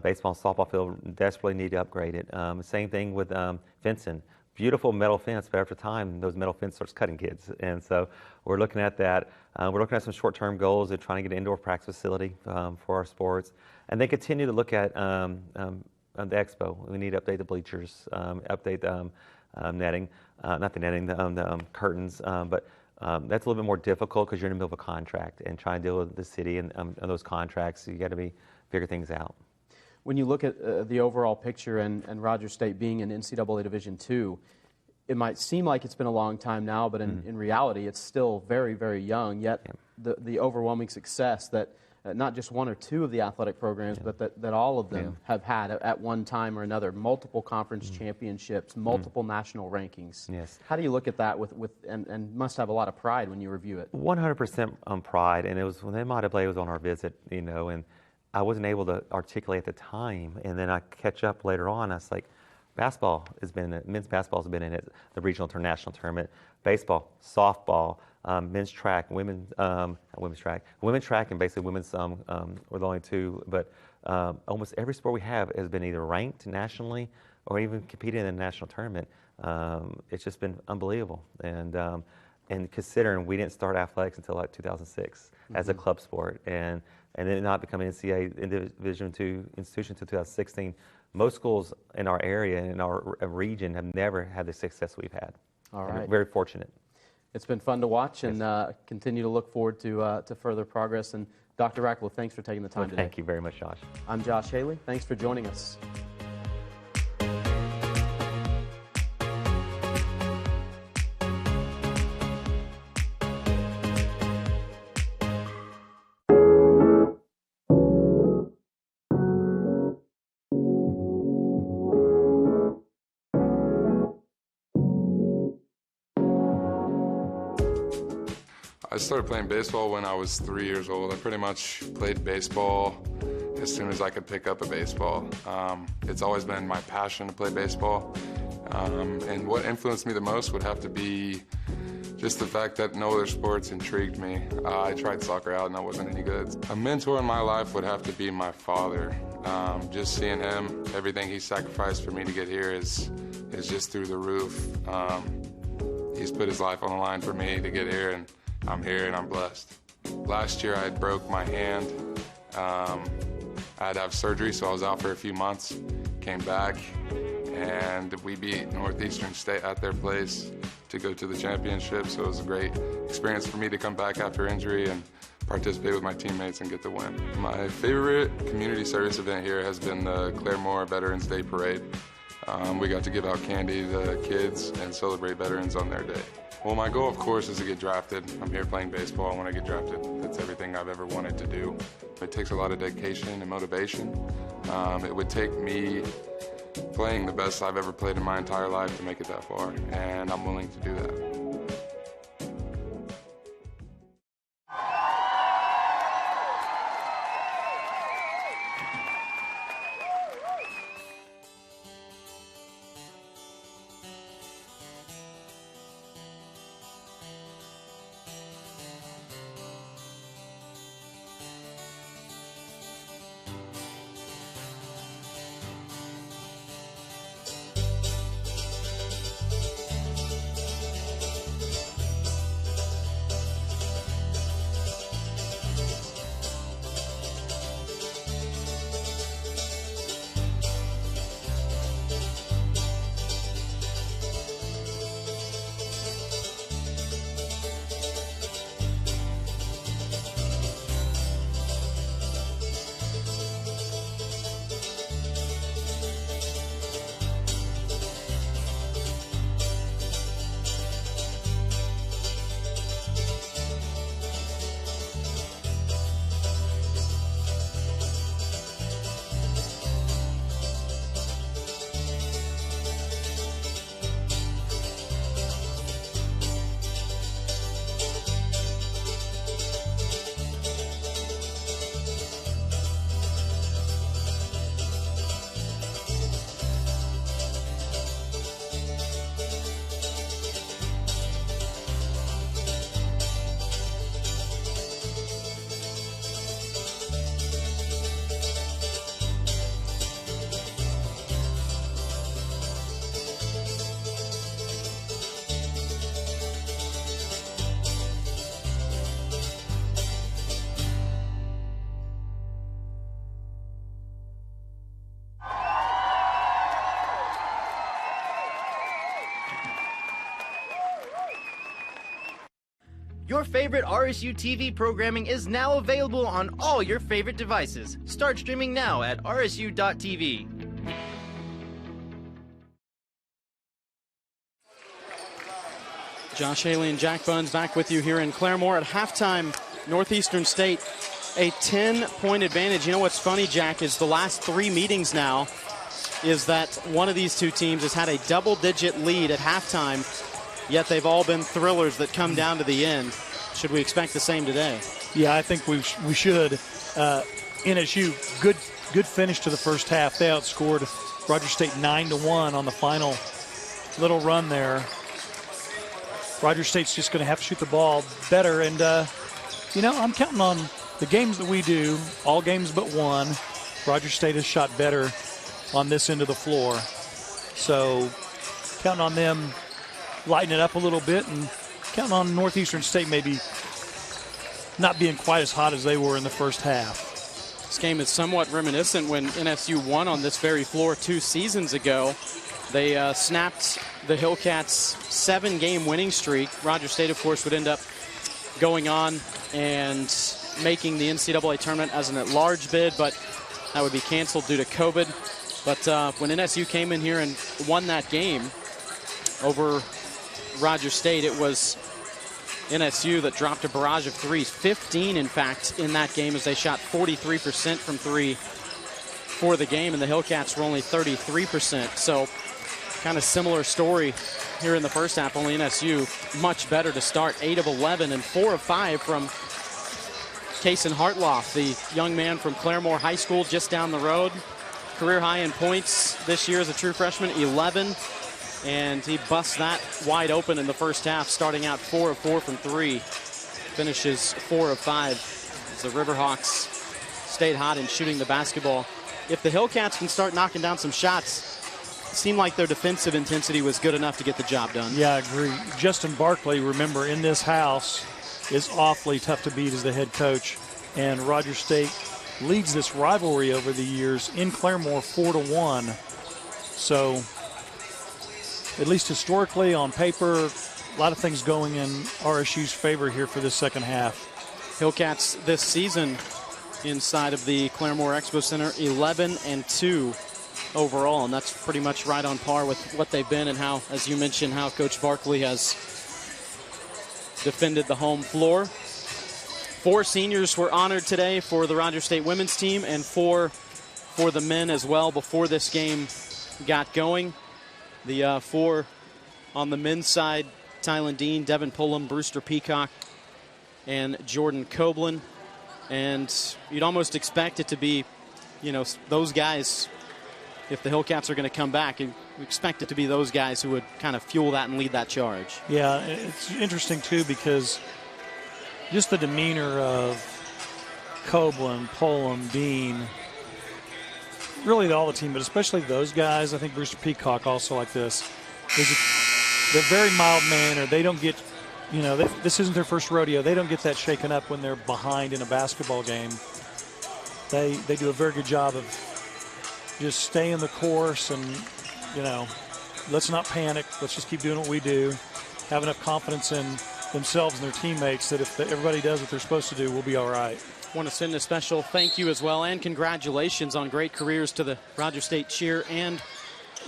baseball and softball field desperately need to upgrade it. Same thing with fencing. Beautiful metal fence, but after time, those metal fence starts cutting kids. And so we're looking at that. We're looking at some short-term goals of trying to get an indoor practice facility for our sports. And then continue to look at the Expo. We need to update the bleachers, update the netting, not the netting, the curtains. But that's a little bit more difficult because you're in the middle of a contract and trying to deal with the city and those contracts. You got to figure things out. When you look at the overall picture and Rogers State being in NCAA Division II, it might seem like it's been a long time now, but in reality, it's still very, very young. Yet the overwhelming success that not just one or two of the athletic programs, but that all of them have had at one time or another, multiple conference championships, multiple national rankings. Yes. How do you look at that and must have a lot of pride when you review it? 100% pride, and it was when Emeka was on our visit, and I wasn't able to articulate at the time, and then I catch up later on. I was like, men's basketball has been in it, the regional international tournament, baseball, softball, men's track, women's track, and basically women's were the only two. But almost every sport we have has been either ranked nationally or even competed in a national tournament. It's just been unbelievable, and considering we didn't start athletics until like 2006 as a club sport, and then not become an NCAA Division II institution until 2016. Most schools in our area and in our region have never had the success we've had. All right. We're very fortunate. It's been fun to watch and continue to look forward to further progress. And Dr. Ratcliffe, thanks for taking the time today. Thank you very much, Josh. I'm Josh Haley. Thanks for joining us. I started playing baseball when I was 3 years old. I pretty much played baseball as soon as I could pick up a baseball. It's always been my passion to play baseball. And what influenced me the most would have to be just the fact that no other sports intrigued me. I tried soccer out and I wasn't any good. A mentor in my life would have to be my father. Just seeing him, everything he sacrificed for me to get here is just through the roof. He's put his life on the line for me to get here, and I'm here and I'm blessed. Last year I had broke my hand. I had to have surgery, so I was out for a few months. Came back, and we beat Northeastern State at their place to go to the championship. So it was a great experience for me to come back after injury and participate with my teammates and get the win. My favorite community service event here has been the Claremore Veterans Day Parade. We got to give out candy to the kids and celebrate veterans on their day. Well, my goal, of course, is to get drafted. I'm here playing baseball. I want to get drafted. That's everything I've ever wanted to do. It takes a lot of dedication and motivation. It would take me playing the best I've ever played in my entire life to make it that far, and I'm willing to do that. Your favorite RSU TV programming is now available on all your favorite devices. Start streaming now at rsu.tv. Josh Haley and Jack Buns back with you here in Claremore at halftime. Northeastern State, a 10-point advantage. You know what's funny, Jack, is the last 3 meetings now is that one of these two teams has had a double-digit lead at halftime, yet they've all been thrillers that come down to the end. Should we expect the same today? Yeah, I think we should. NSU, good finish to the first half. They outscored Rogers State 9-1 on the final little run there. Rogers State's just going to have to shoot the ball better. And, I'm counting on the games that we do, all games but one. Rogers State has shot better on this end of the floor. So counting on them lighten it up a little bit, and counting on Northeastern State maybe not being quite as hot as they were in the first half. This game is somewhat reminiscent when NSU won on this very floor 2 seasons ago. They snapped the Hillcats' 7-game winning streak. Rogers State, of course, would end up going on and making the NCAA tournament as an at-large bid, but that would be canceled due to COVID. But when NSU came in here and won that game over Rogers State, it was NSU that dropped a barrage of threes. 15, in fact, in that game, as they shot 43% from 3 for the game, and the Hillcats were only 33%. So kind of similar story here in the first half, only NSU much better to start. 8 of 11 and 4 of 5 from Kason Hartloff, the young man from Claremore High School just down the road. Career high in points this year as a true freshman, 11. And he busts that wide open in the first half, starting out 4 of 4 from 3. Finishes 4 of 5 as the Riverhawks stayed hot in shooting the basketball. If the Hillcats can start knocking down some shots, it seemed like their defensive intensity was good enough to get the job done. Yeah, I agree. Justin Barkley, remember, in this house is awfully tough to beat as the head coach. And Rogers State leads this rivalry over the years in Claremore 4-1. So at least historically, on paper, a lot of things going in RSU's favor here for this second half. Hillcats this season inside of the Claremore Expo Center, 11-2 overall, and that's pretty much right on par with what they've been and how, as you mentioned, how Coach Barkley has defended the home floor. 4 seniors were honored today for the Rogers State women's team, and 4 for the men as well before this game got going. The 4 on the men's side, Tylen Dean, Devin Pullum, Brewster Peacock, and Jordan Coblin. And you'd almost expect it to be, those guys, if the Hillcats are going to come back, you expect it to be those guys who would kind of fuel that and lead that charge. Yeah, it's interesting, too, because just the demeanor of Coblin, Pullum, Dean, really all the team, but especially those guys. I think Brewster Peacock also like this. They're very mild-mannered. They don't get, this isn't their first rodeo. They don't get that shaken up when they're behind in a basketball game. They do a very good job of just staying the course and, let's not panic. Let's just keep doing what we do. Have enough confidence in themselves and their teammates that if everybody does what they're supposed to do, we'll be all right. Want to send a special thank you as well and congratulations on great careers to the Rogers State cheer and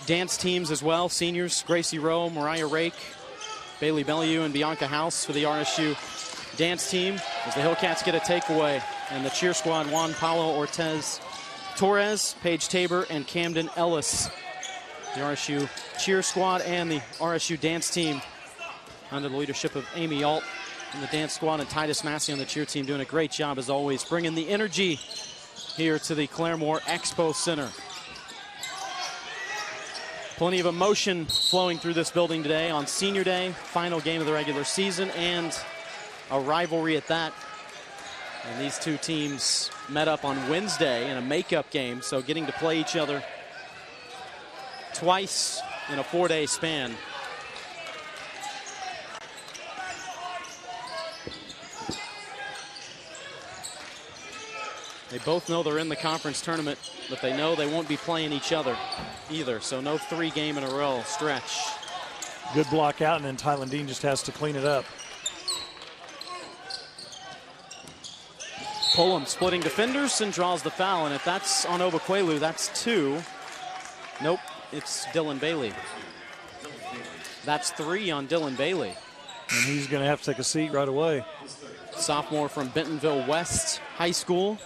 dance teams as well. Seniors, Gracie Rowe, Mariah Rake, Bailey Bellew, and Bianca House for the RSU dance team as the Hillcats get a takeaway. And the cheer squad, Juan Paulo Ortez Torres, Paige Tabor, and Camden Ellis. The RSU cheer squad and the RSU dance team under the leadership of Amy Alt and the dance squad, and Titus Massey on the cheer team doing a great job as always, bringing the energy here to the Claremore Expo Center. Plenty of emotion flowing through this building today on Senior Day, final game of the regular season, and a rivalry at that. And these two teams met up on Wednesday in a makeup game, so getting to play each other twice in a 4-day span. They both know they're in the conference tournament, but they know they won't be playing each other either, so no 3-game-in-a-row stretch. Good block out, and then Tylen Dean just has to clean it up. Pullum splitting defenders and draws the foul, and if that's on Obukwelu, that's 2. Nope, it's Dylan Bailey. That's 3 on Dylan Bailey. And he's going to have to take a seat right away. Sophomore from Bentonville West High School.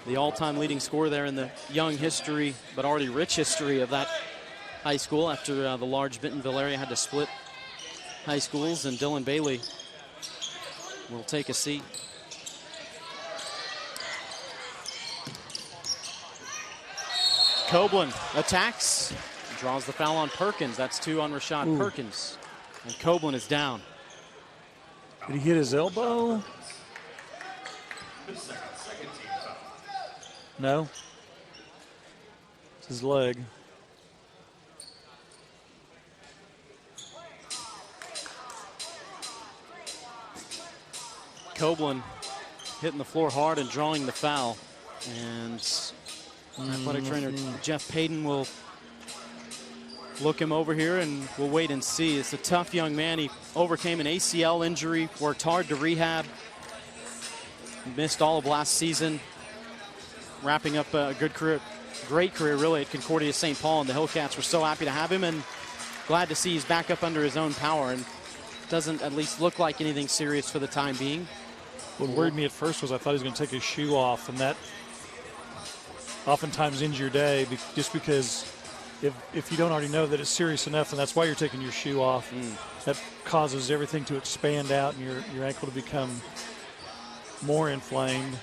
The all-time leading scorer there in the young history, but already rich history of that high school after the large Bentonville area had to split high schools, and Dylan Bailey will take a seat. Copeland attacks, draws the foul on Perkins. That's 2 on Rashad Perkins. And Copeland is down. Did he hit his elbow? No. It's his leg. Copeland hitting the floor hard and drawing the foul. And athletic trainer Jeff Payton will look him over here, and we'll wait and see. It's a tough young man. He overcame an ACL injury, worked hard to rehab, missed all of last season, wrapping up a good career, great career really at Concordia St. Paul, and the Hillcats were so happy to have him, and glad to see he's back up under his own power, and doesn't at least look like anything serious for the time being. What worried me at first was I thought he was going to take his shoe off, and that oftentimes ends your day, just because if you don't already know that it's serious enough, and that's why you're taking your shoe off, that causes everything to expand out and your ankle to become more inflamed.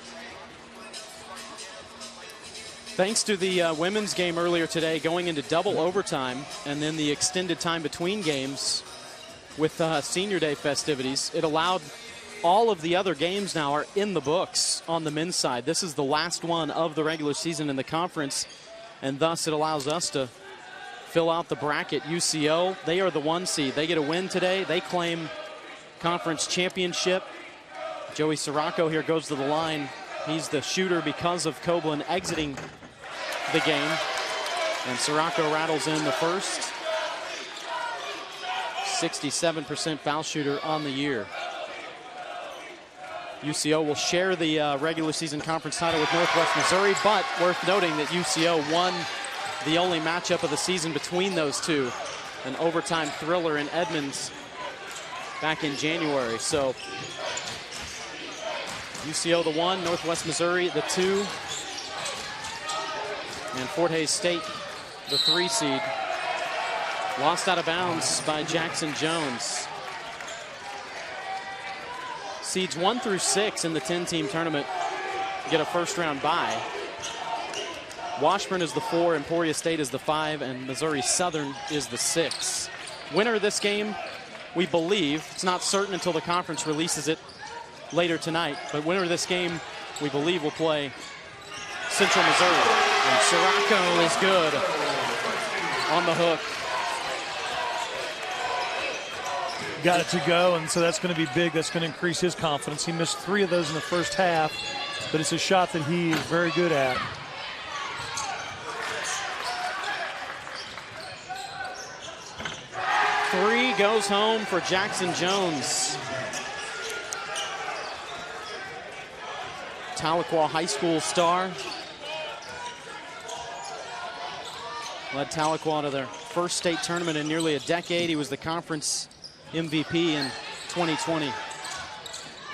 Thanks to the women's game earlier today, going into double overtime, and then the extended time between games with Senior Day festivities, it allowed all of the other games now are in the books on the men's side. This is the last one of the regular season in the conference, and thus it allows us to fill out the bracket. UCO, they are the 1 seed. They get a win today. They claim conference championship. Joey Sirocco here goes to the line. He's the shooter because of Copeland exiting the game. And Sirocco rattles in the first. 67% foul shooter on the year. UCO will share the regular season conference title with Northwest Missouri, but worth noting that UCO won the only matchup of the season between those two, an overtime thriller in Edmonds back in January. So UCO the 1, Northwest Missouri the 2, and Fort Hays State the 3 seed. Lost out of bounds by Jackson Jones. Seeds 1 through 6 in the 10-team tournament get a first-round bye. Washburn is the 4, Emporia State is the 5, and Missouri Southern is the 6. Winner of this game, we believe, it's not certain until the conference releases it later tonight, but winner of this game, we believe, will play Central Missouri. And Sirocco is good on the hook. Got it to go, and so that's going to be big. That's going to increase his confidence. He missed 3 of those in the first half, but it's a shot that he is very good at. Three goes home for Jackson Jones. Tahlequah High School star. Led Tahlequah to their first state tournament in nearly a decade. He was the conference MVP in 2020.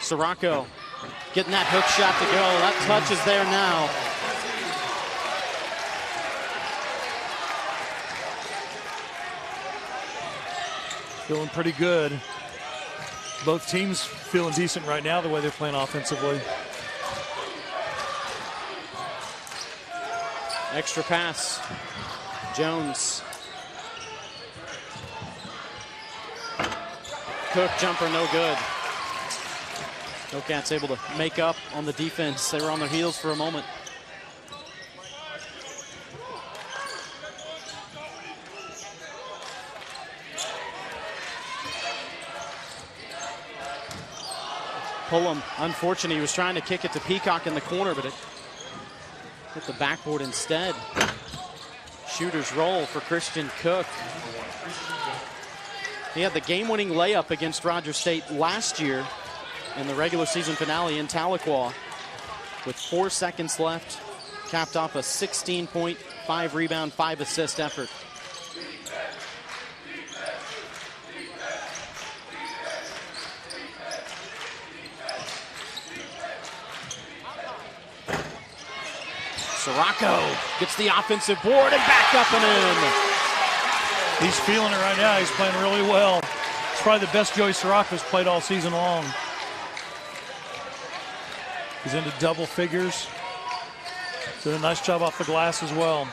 Sirocco getting that hook shot to go. That touch is there now. Feeling pretty good. Both teams feeling decent right now the way they're playing offensively. Extra pass. Jones. Cook jumper no good. Hillcats able to make up on the defense. They were on their heels for a moment. Pullum, unfortunately, he was trying to kick it to Peacock in the corner, but it hit the backboard instead. Shooter's roll for Christian Cook. He had the game-winning layup against Rogers State last year in the regular season finale in Tahlequah. with 4 seconds left. Capped off a 16-point, 5-rebound, 5-assist effort. Sirocco gets the offensive board and back up and in. He's feeling it right now. He's playing really well. It's probably the best Joey Sirocco's played all season long. He's into double figures. Did a nice job off the glass as well.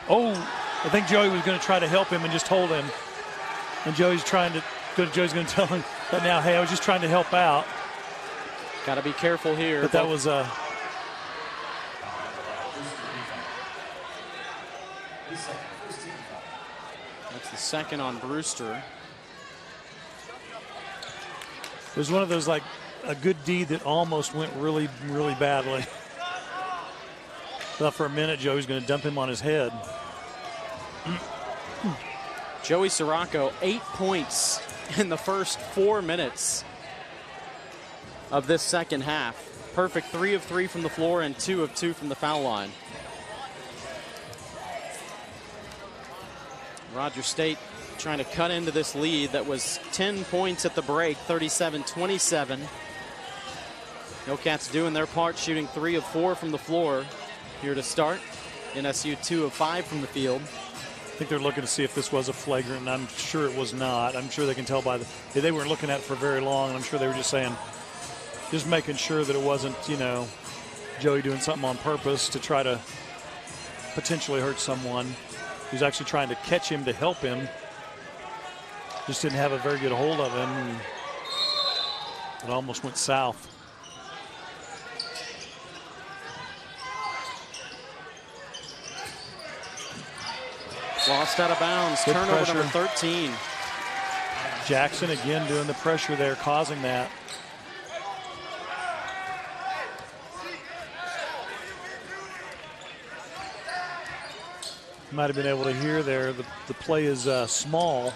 Oh, I think Joey was going to try to help him and just hold him. And Joey's going to tell him that now, hey, I was just trying to help out. Got to be careful here. But that was That's the second on Brewster. It was one of those, like, a good deed that almost went really, really badly. Thought for a minute Joey was going to dump him on his head. Joey Sirocco, 8 points in the first 4 minutes of this second half. Perfect 3 of 3 from the floor and 2 of 2 from the foul line. Roger State trying to cut into this lead that was 10 points at the break, 37-27. Hillcats doing their part, shooting 3 of 4 from the floor here to start. NSU 2 of 5 from the field. I think they're looking to see if this was a flagrant, and I'm sure it was not. I'm sure they can tell by they weren't looking at it for very long, and I'm sure they were just saying, just making sure that it wasn't, you know, Joey doing something on purpose to try to potentially hurt someone. He was actually trying to catch him to help him. Just didn't have a very good hold of him. It almost went south. Lost out of bounds. Good Turnover pressure. number 13. Jackson again doing the pressure there, causing that. Might have been able to hear there, the play is small.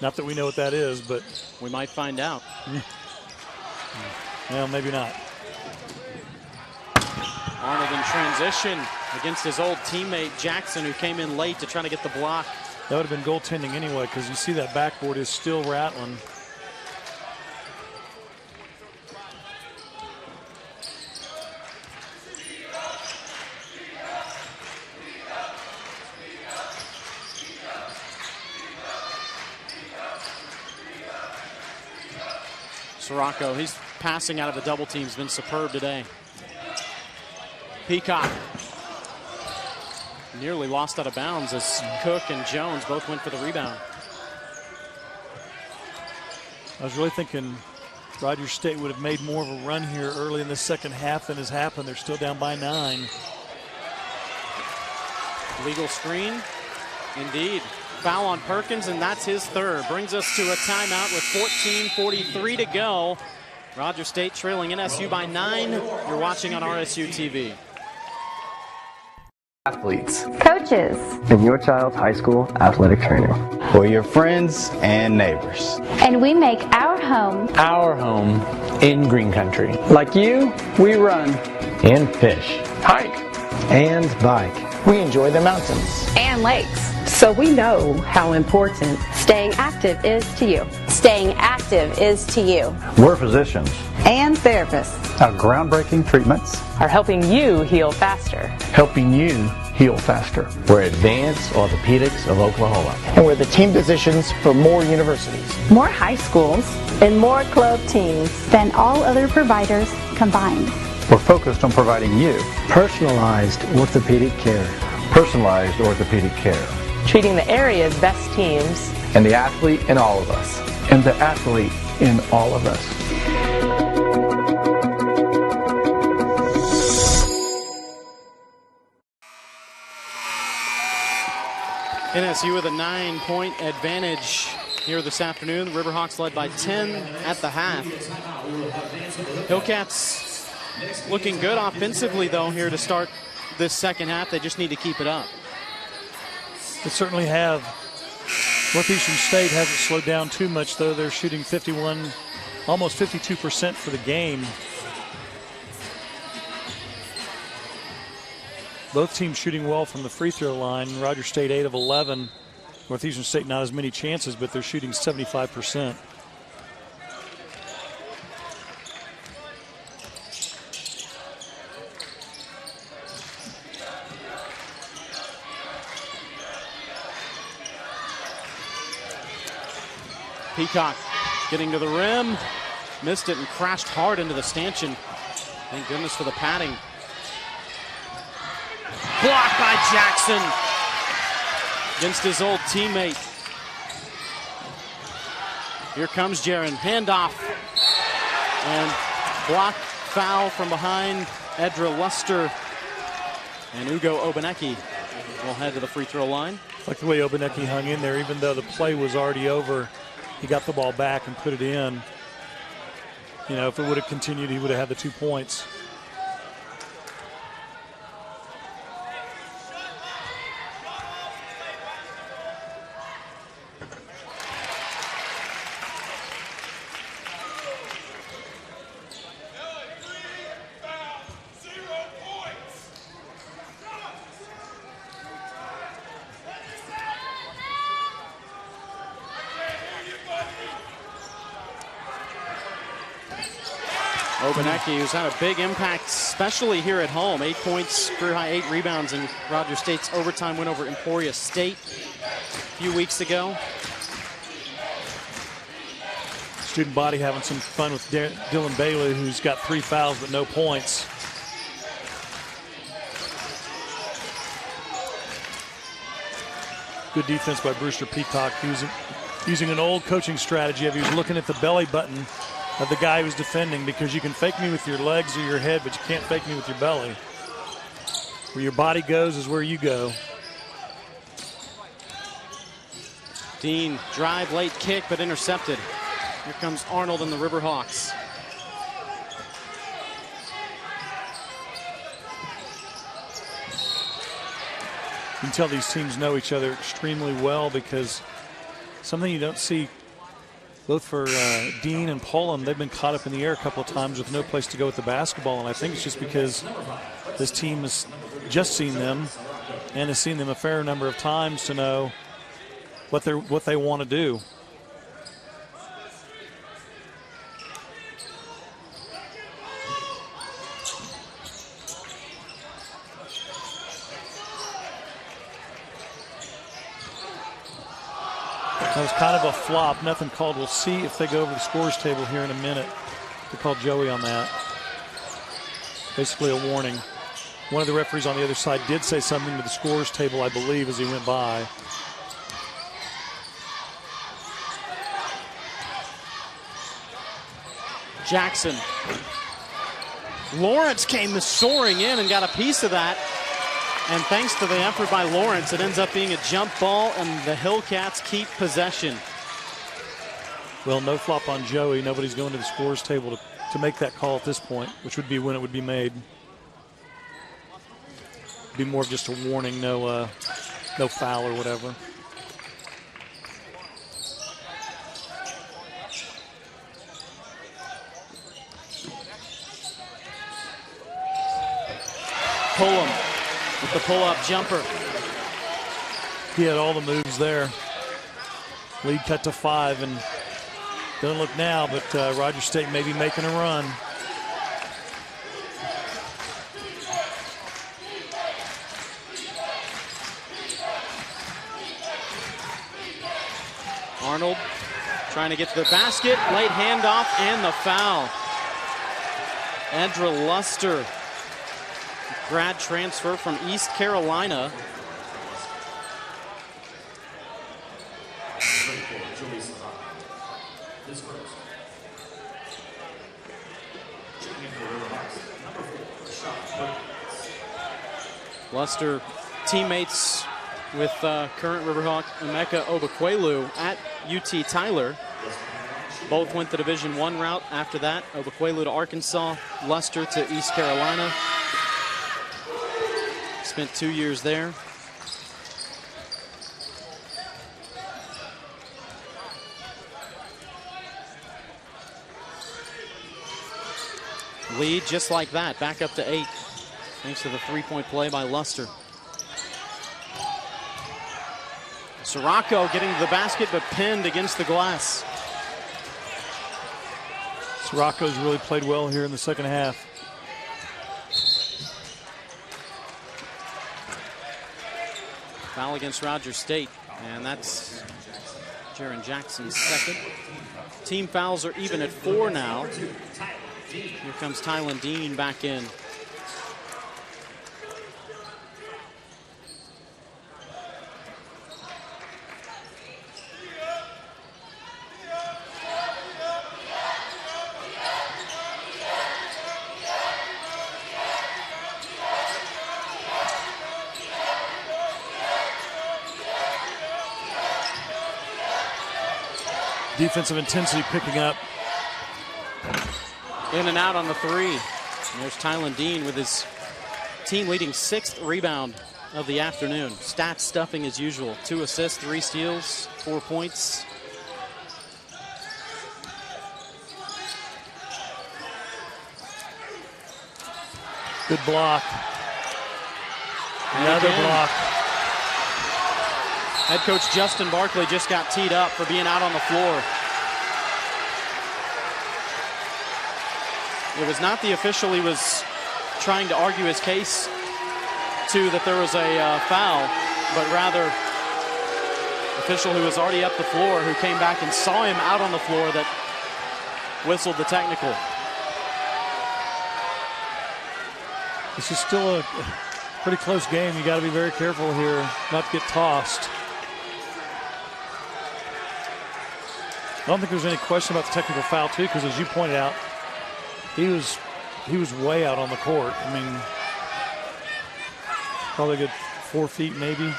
Not that we know what that is, but we might find out. Well, maybe not. Arnold in transition against his old teammate Jackson, who came in late to try to get the block. That would have been goaltending anyway, because you see that backboard is still rattling. Sirocco, he's passing out of the double team, has been superb today. Peacock nearly lost out of bounds as Cook and Jones both went for the rebound. I was really thinking Rogers State would have made more of a run here early in the second half than has happened. They're still down by 9. Legal screen, indeed. Foul on Perkins, and that's his third. Brings us to a timeout with 14:43 to go. Rogers State trailing NSU by 9. You're watching on RSU TV. Athletes, coaches, and your child's high school athletic trainer. We're your friends and neighbors. And we make our home in green country. Like you, we run and fish, hike, and bike. We enjoy the mountains and lakes. So we know how important staying active is to you. Staying active is to you. We're physicians and therapists. Our groundbreaking treatments are helping you heal faster. Helping you heal faster. We're Advanced Orthopedics of Oklahoma. And we're the team physicians for more universities, more high schools, and more club teams than all other providers combined. We're focused on providing you personalized orthopedic care. Personalized orthopedic care. Treating the area's best teams. And the athlete in all of us. And the athlete in all of us. NSU with a 9-point advantage here this afternoon. The Riverhawks led by 10 at the half. Hillcats looking good offensively, though, here to start this second half. They just need to keep it up. They certainly have. Northeastern State hasn't slowed down too much, though. They're shooting 51, almost 52% for the game. Both teams shooting well from the free throw line. Rogers State 8 of 11. Northeastern State not as many chances, but they're shooting 75%. Peacock getting to the rim, missed it and crashed hard into the stanchion. Thank goodness for the padding. Blocked by Jackson against his old teammate. Here comes Jaron, handoff, and block foul from behind Edra Luster, and Ugo Obaneki will head to the free throw line. Like the way Obaneki hung in there, even though the play was already over, he got the ball back and put it in. You know, if it would have continued, he would have had the 2 points. Obaneki, who's had a big impact, especially here at home. 8 points, career high 8 rebounds in Rogers State's overtime win over Emporia State a few weeks ago. Student body having some fun with Dylan Bailey, who's got 3 fouls but no points. Good defense by Brewster Peacock, using an old coaching strategy of he was looking at the belly button of the guy who's defending, because you can fake me with your legs or your head, but you can't fake me with your belly. Where your body goes is where you go. Dean, drive, late kick, but intercepted. Here comes Arnold and the Riverhawks. You can tell these teams know each other extremely well, because something you don't see both for Dean and Pullum, they've been caught up in the air a couple of times with no place to go with the basketball, and I think it's just because this team has just seen them and has seen them a fair number of times to know what they want to do. That was kind of a flop, nothing called. We'll see if they go over the scores table here in a minute. They called Joey on that. Basically a warning. One of the referees on the other side did say something to the scores table, I believe, as he went by. Jackson. Lawrence came soaring in and got a piece of that. And thanks to the effort by Lawrence, it ends up being a jump ball, and the Hillcats keep possession. Well, no flop on Joey. Nobody's going to the scores table to make that call at this point, which would be when it would be made. It'd be more of just a warning, no foul or whatever. Pullum with the pull-up jumper. He had all the moves there. Lead cut to 5, and don't look now, but Rogers State may be making a run. Arnold trying to get to the basket, late handoff, and the foul. Edra Luster, grad transfer from East Carolina. Luster teammates with current Riverhawk Emeka Obukwelu at UT Tyler. Both went the Division I route after that. Obukwelu to Arkansas, Luster to East Carolina. Spent 2 years there. Lead just like that, back up to 8, thanks to the three-point play by Luster. Sirocco getting to the basket, but pinned against the glass. Sirocco's really played well here in the second half. Foul against Rogers State, and that's Jaron Jackson's second. Team fouls are even at 4 now. Here comes Tylen Dean back in. Defensive intensity picking up. In and out on the 3. And there's Tylen Dean with his team-leading 6th rebound of the afternoon. Stats stuffing as usual. 2 assists, 3 steals, 4 points. Good block. Another block. Head coach Justin Barkley just got teed up for being out on the floor. It was not the official he was trying to argue his case to that there was a foul, but rather official who was already up the floor who came back and saw him out on the floor that whistled the technical. This is still a pretty close game. You got to be very careful here not to get tossed. I don't think there's any question about the technical foul too, because as you pointed out, he was way out on the court. I mean, probably a good 4 feet maybe.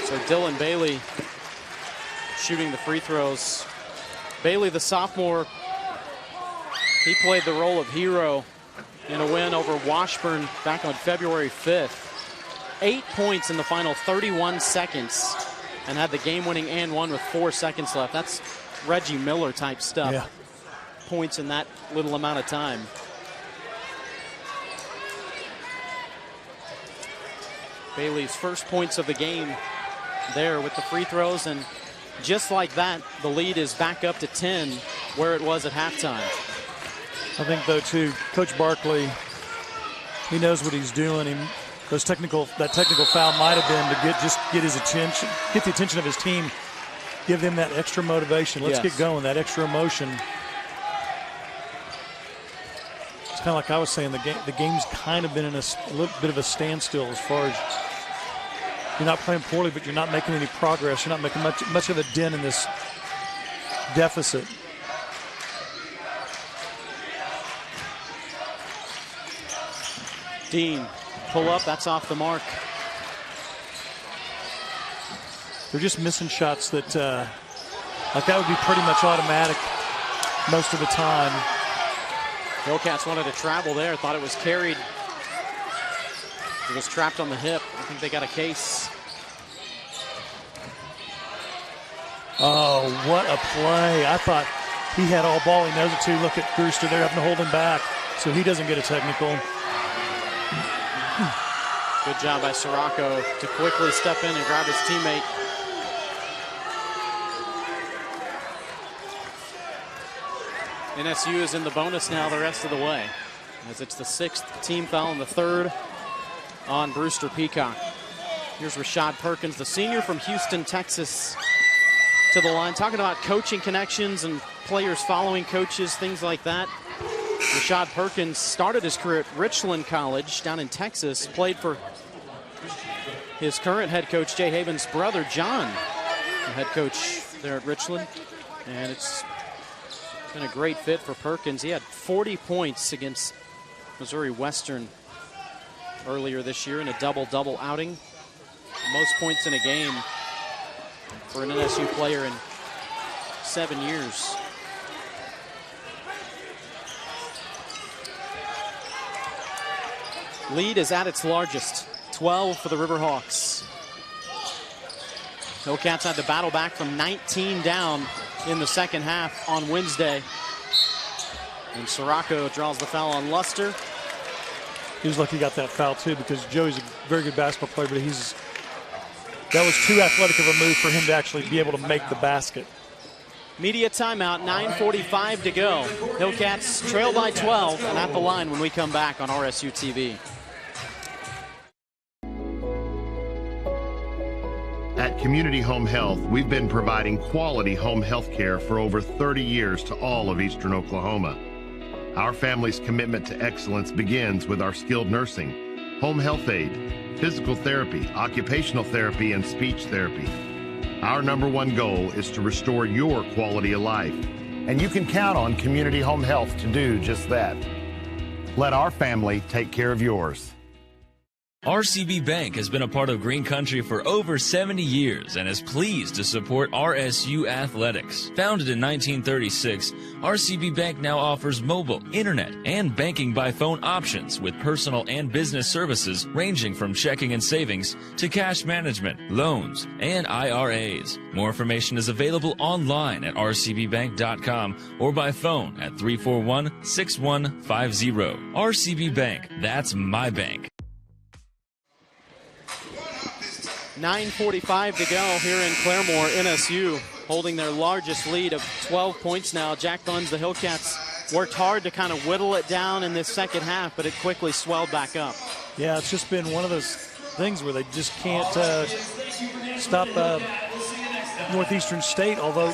So Dylan Bailey shooting the free throws. Bailey, the sophomore, he played the role of hero in a win over Washburn back on February 5th. 8 points in the final 31 seconds and had the game-winning and one with 4 seconds left. That's Reggie Miller type stuff. Yeah. Points in that little amount of time. Bailey's first points of the game there with the free throws, and just like that, the lead is back up to 10 where it was at halftime. I think though too, Coach Barkley, he knows what he's doing. That technical foul might have been to get his attention, get the attention of his team, give them that extra motivation. Let's get going, that extra emotion. It's kind of like I was saying, the game's kind of been in a little bit of a standstill as far as you're not playing poorly, but you're not making any progress. You're not making much of a dent in this deficit. Dean, pull up, that's off the mark. They're just missing shots that, like that would be pretty much automatic most of the time. Hillcats wanted to travel there, thought it was carried. It was trapped on the hip. I think they got a case. Oh, what a play. I thought he had all ball. He knows it too. Look at Brewster there having to hold him back so he doesn't get a technical. Good job by Sirocco to quickly step in and grab his teammate. NSU is in the bonus now the rest of the way, as it's the 6th team foul and the 3rd on Brewster Peacock. Here's Rashad Perkins, the senior from Houston, Texas, to the line, talking about coaching connections and players following coaches, things like that. Rashad Perkins started his career at Richland College down in Texas, played for his current head coach, Jay Haven's brother, John, the head coach there at Richland. And it's been a great fit for Perkins. He had 40 points against Missouri Western earlier this year in a double-double outing. Most points in a game for an NSU player in 7 years. Lead is at its largest, 12 for the Riverhawks. Hillcats had to battle back from 19 down in the second half on Wednesday And Sirocco draws the foul on Luster. He was lucky he got that foul too, because Joey's a very good basketball player, but that was too athletic of a move for him to actually be able to make the basket. Media timeout, 9:45 to go. Hillcats trail by 12 and at the line when we come back on RSU TV. At Community Home Health, we've been providing quality home health care for over 30 years to all of Eastern Oklahoma. Our family's commitment to excellence begins with our skilled nursing, home health aid, physical therapy, occupational therapy, and speech therapy. Our #1 goal is to restore your quality of life. And you can count on Community Home Health to do just that. Let our family take care of yours. RCB Bank has been a part of Green Country for over 70 years and is pleased to support RSU athletics. Founded in 1936, RCB Bank now offers mobile, internet, and banking by phone options with personal and business services ranging from checking and savings to cash management, loans, and IRAs. More information is available online at rcbbank.com or by phone at 341-6150. RCB Bank, that's my bank. 9:45 to go here in Claremore. NSU holding their largest lead of 12 points now. Jack Buns, the Hillcats, worked hard to kind of whittle it down in this second half, but it quickly swelled back up. Yeah, it's just been one of those things where they just can't stop Northeastern State, although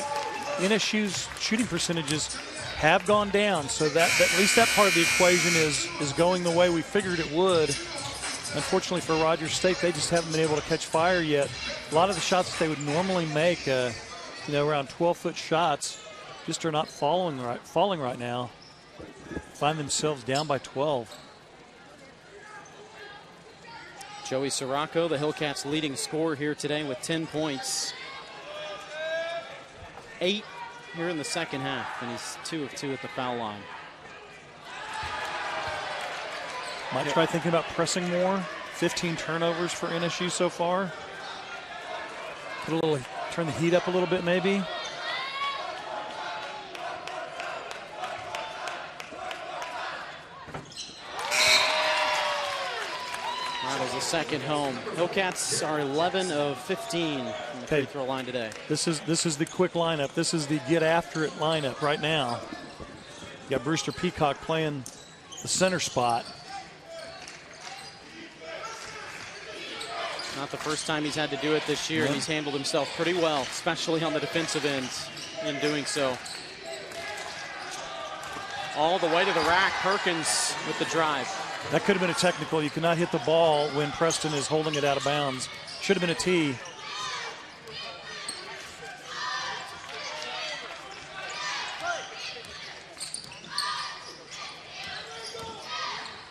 NSU's shooting percentages have gone down, so that at least that part of the equation is going the way we figured it would. Unfortunately for Rogers State, they just haven't been able to catch fire yet. A lot of the shots that they would normally make, around 12-foot shots, just are not falling right now. Find themselves down by 12. Joey Sirocco, the Hillcats' leading scorer here today with 10 points. 8 here in the second half, and he's 2 of 2 at the foul line. Might try thinking about pressing more. 15 turnovers for NSU so far. Turn the heat up a little bit maybe. That was the second home. Hillcats are 11 of 15 from the free throw line today. This is the quick lineup. This is the get after it lineup right now. You got Brewster Peacock playing the center spot. Not the first time he's had to do it this year, and he's handled himself pretty well, especially on the defensive end in doing so. All the way to the rack, Perkins with the drive. That could have been a technical. You cannot hit the ball when Preston is holding it out of bounds. Should have been a tee.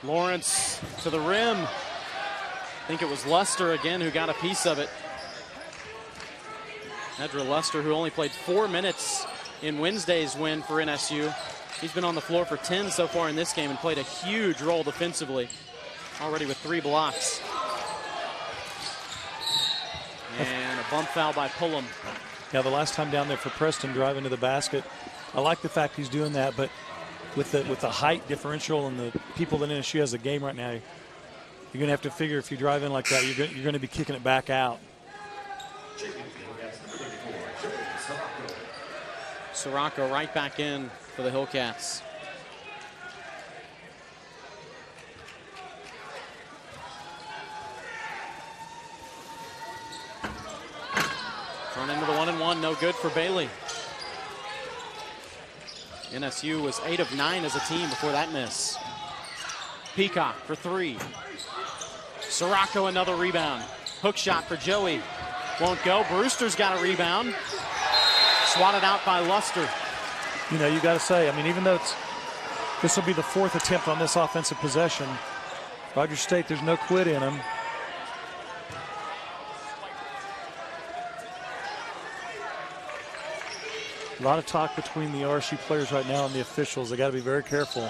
Lawrence to the rim. I think it was Luster again who got a piece of it. Edra Luster, who only played 4 minutes in Wednesday's win for NSU. He's been on the floor for 10 so far in this game and played a huge role defensively, already with 3 blocks. And a bump foul by Pullum. Yeah, the last time down there for Preston, driving to the basket. I like the fact he's doing that, but with the height differential and the people that NSU has a game right now, you're going to have to figure if you drive in like that, you're going to be kicking it back out. Sirocco right back in for the Hillcats. Thrown into the 1-and-1, no good for Bailey. NSU was 8 of 9 as a team before that miss. Peacock for 3. Sirocco another rebound. Hook shot for Joey. Won't go. Brewster's got a rebound. Swatted out by Luster. You know, you got to say, I mean, even though this will be the 4th attempt on this offensive possession, Rogers State, there's no quit in them. A lot of talk between the RSU players right now and the officials. They got to be very careful.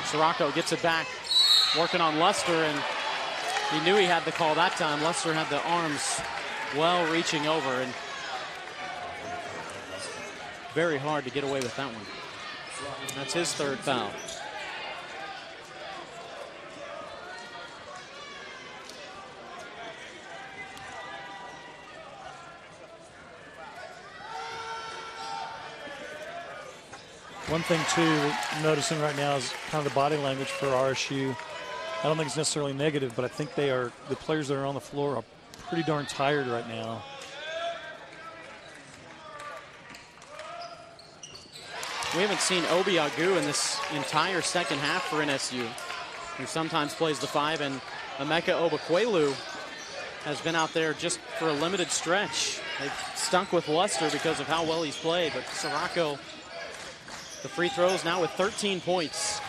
Sirocco gets it back, working on Luster, and he knew he had the call that time. Luster had the arms well reaching over, and very hard to get away with that one. That's his third foul. One thing, too, noticing right now is kind of the body language for RSU. I don't think it's necessarily negative, but I think the players that are on the floor are pretty darn tired right now. We haven't seen Obi Agu in this entire second half for NSU, who sometimes plays the 5, and Emeka Obukwelu has been out there just for a limited stretch. They've stuck with Luster because of how well he's played, but Sirocco, the free throws now with 13 points.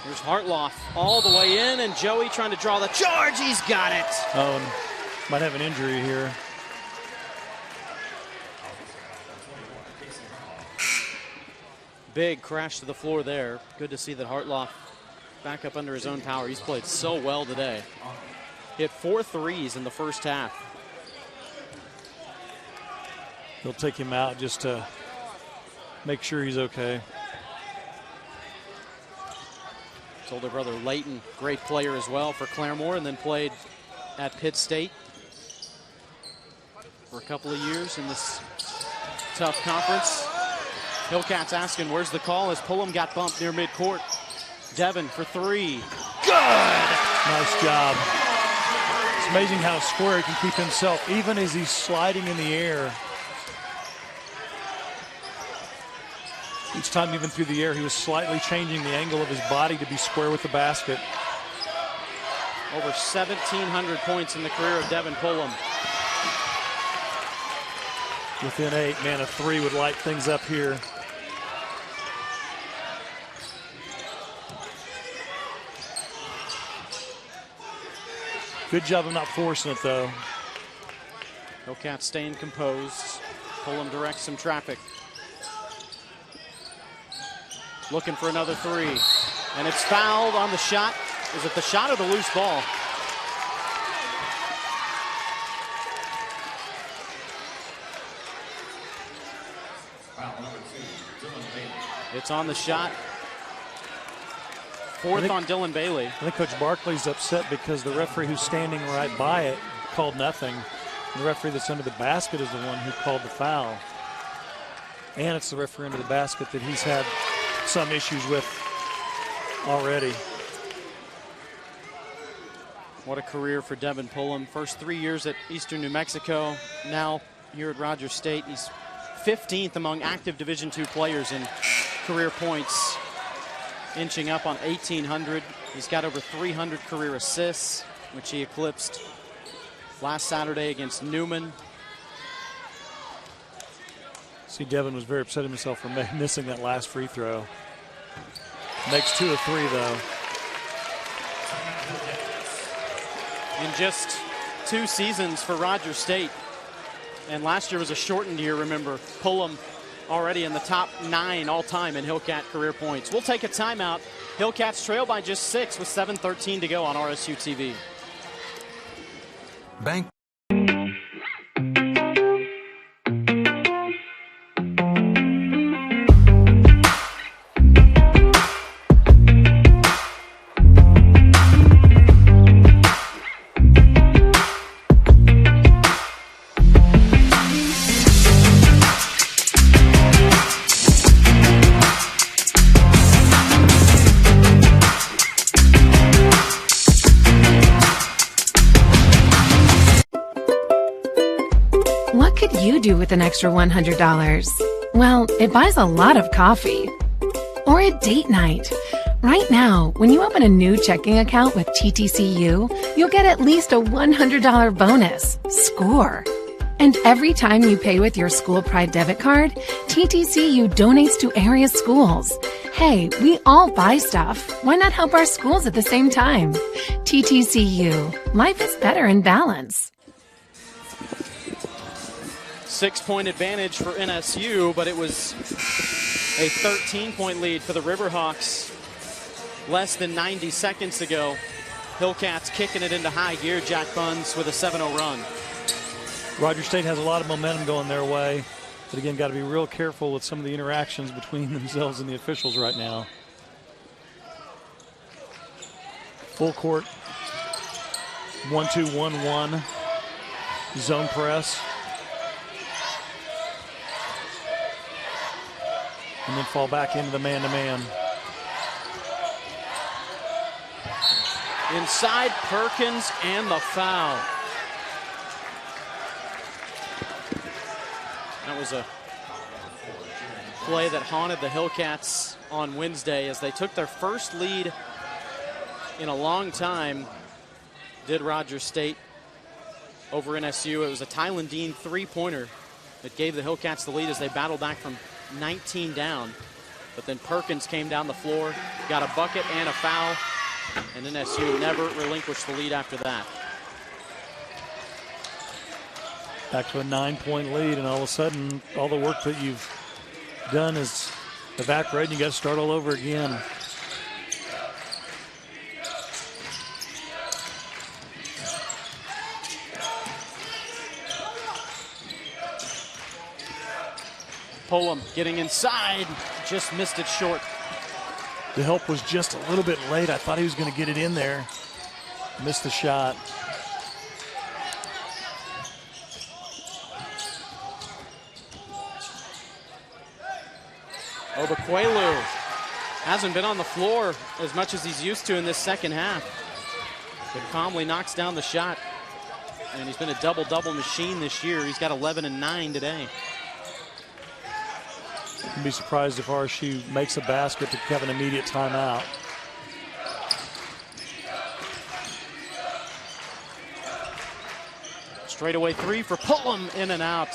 Here's Hartloff all the way in, and Joey trying to draw the charge. He's got it. Oh, and might have an injury here. Big crash to the floor there. Good to see that Hartloff back up under his own power. He's played so well today. Hit 4 threes in the first half. They'll take him out just to make sure he's okay. His older brother Leighton, great player as well for Claremore, and then played at Pitt State for a couple of years in this tough conference. Hillcats asking, where's the call, as Pullum got bumped near midcourt. Devin for 3. Good! Nice job. It's amazing how square he can keep himself, even as he's sliding in the air. Each time, even through the air, he was slightly changing the angle of his body to be square with the basket. Over 1,700 points in the career of Devin Pullum. Within 8, man, a 3 would light things up here. Good job of not forcing it, though. Hillcats staying composed. Pullum directs some traffic. Looking for another 3. And it's fouled on the shot. Is it the shot or the loose ball? It's on the shot. Fourth on Dylan Bailey. I think Coach Barkley's upset because the referee who's standing right by it called nothing. The referee that's under the basket is the one who called the foul. And it's the referee under the basket that he's had some issues with already. What a career for Devin Pullum. First 3 years at Eastern New Mexico. Now here at Rogers State. He's 15th among active Division II players in career points, inching up on 1,800. He's got over 300 career assists, which he eclipsed last Saturday against Newman. See, Devin was very upset at himself for missing that last free throw. Makes 2 of 3, though. In just 2 seasons for Rogers State, and last year was a shortened year, remember. Pullum already in the top 9 all-time in Hillcat career points. We'll take a timeout. Hillcats trail by just 6 with 7:13 to go on RSU TV. Bank. Do with an extra $100? Well, it buys a lot of coffee. Or a date night. Right now, when you open a new checking account with TTCU, you'll get at least a $100 bonus. Score! And every time you pay with your School Pride debit card, TTCU donates to area schools. Hey, we all buy stuff. Why not help our schools at the same time? TTCU. Life is better in balance. 6-point advantage for NSU, but it was a 13-point lead for the Riverhawks less than 90 seconds ago. Hillcats kicking it into high gear. Jack Buns with a 7-0 run. Rogers State has a lot of momentum going their way. But again, got to be real careful with some of the interactions between themselves and the officials right now. Full court. 1-2-1-1. Zone press. And then fall back into the man-to-man. Inside Perkins and the foul. That was a play that haunted the Hillcats on Wednesday as they took their first lead in a long time. Did Rogers State over NSU. It was a Tylen Dean three-pointer that gave the Hillcats the lead as they battled back from 19 down. But then Perkins came down the floor, got a bucket and a foul, and NSU never relinquished the lead after that. Back to a 9-point lead, and all of a sudden, all the work that you've done is evaporated. You got to start all over again. Pullum getting inside, just missed it short. The help was just a little bit late. I thought he was going to get it in there. Missed the shot. Obukwelu hasn't been on the floor as much as he's used to in this second half, but calmly knocks down the shot. And he's been a double-double machine this year. He's got 11 and 9 today. I'd be surprised if RSU makes a basket to have an immediate timeout. Straightaway three for Pullum, in and out.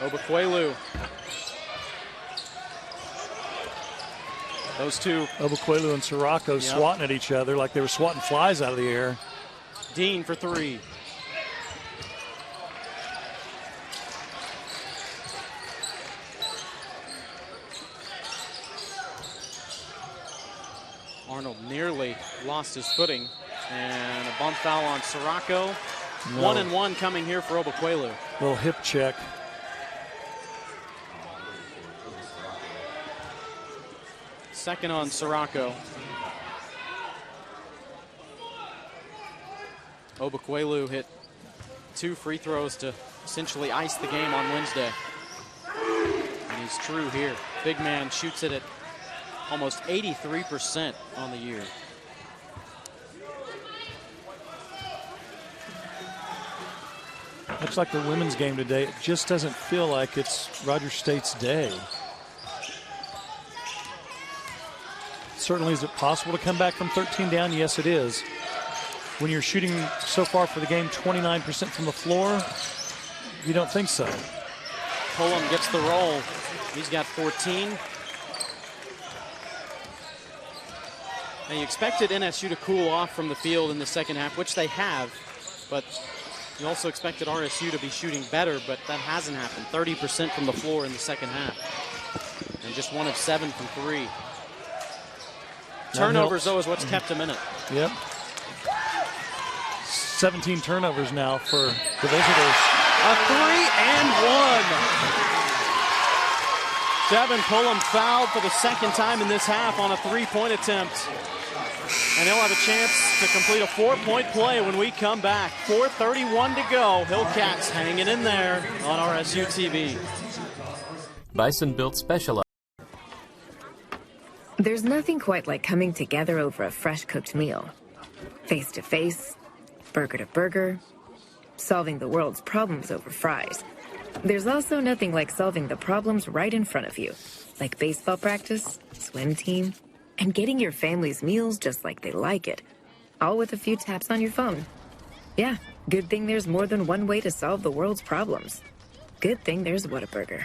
Obukwelu. Those two. Obukwelu and Sirocco swatting at each other like they were swatting flies out of the air. Dean for three. Arnold nearly lost his footing. And a bump foul on Sirocco. No. 1-and-1 coming here for Obukwelu. Little hip check. Second on Sirocco. Obukwelu hit 2 free throws to essentially ice the game on Wednesday. And he's true here. Big man shoots it at almost 83% on the year. Looks like the women's game today. It just doesn't feel like it's Rogers State's day. Certainly, is it possible to come back from 13 down? Yes, it is. When you're shooting so far for the game 29% from the floor, you don't think so. Pullum gets the roll. He's got 14. Now you expected NSU to cool off from the field in the second half, which they have, but you also expected RSU to be shooting better, but that hasn't happened. 30% from the floor in the second half. And just 1 of 7 from 3. Turnovers, though, is what's kept him in it. Yep. 17 turnovers now for the visitors. A 3-and-1. Devin Pullum fouled for the second time in this half on a 3-point attempt. And he'll have a chance to complete a 4-point play when we come back. 4:31 to go. Hillcats hanging in there on RSU TV. Bison Built Specialized. There's nothing quite like coming together over a fresh cooked meal. Face to face, burger to burger, solving the world's problems over fries. There's also nothing like solving the problems right in front of you, like baseball practice, swim team, and getting your family's meals just like they like it, all with a few taps on your phone. Yeah, good thing there's more than one way to solve the world's problems. Good thing there's Whataburger.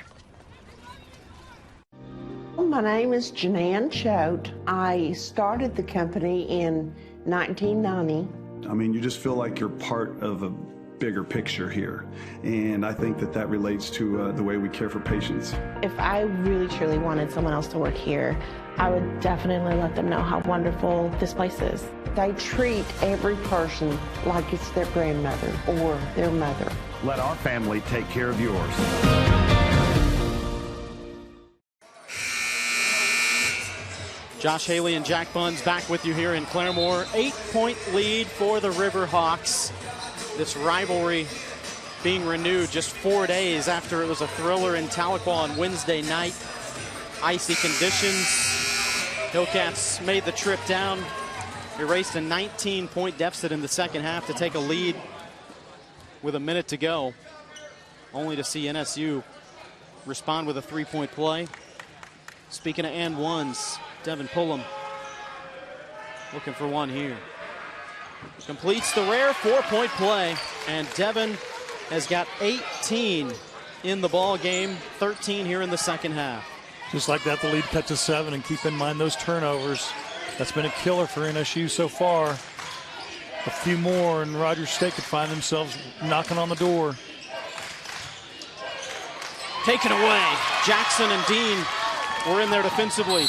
My name is Janann Choate. I started the company in 1990. I mean, you just feel like you're part of a bigger picture here. And I think that that relates to the way we care for patients. If I really truly wanted someone else to work here, I would definitely let them know how wonderful this place is. They treat every person like it's their grandmother or their mother. Let our family take care of yours. Josh Haley and Jack Buns back with you here in Claremore. 8-point lead for the Riverhawks. This rivalry being renewed just 4 days after it was a thriller in Tahlequah on Wednesday night. Icy conditions. Hillcats made the trip down, erased a 19-point deficit in the second half to take a lead with a minute to go, only to see NSU respond with a 3-point play. Speaking of and ones, Devin Pullum looking for one here. Completes the rare 4-point play, and Devin has got 18 in the ball game, 13 here in the second half. Just like that, the lead cut to 7, and keep in mind those turnovers. That's been a killer for NSU so far. A few more, and Rogers State could find themselves knocking on the door. Taken away. Jackson and Dean were in there defensively.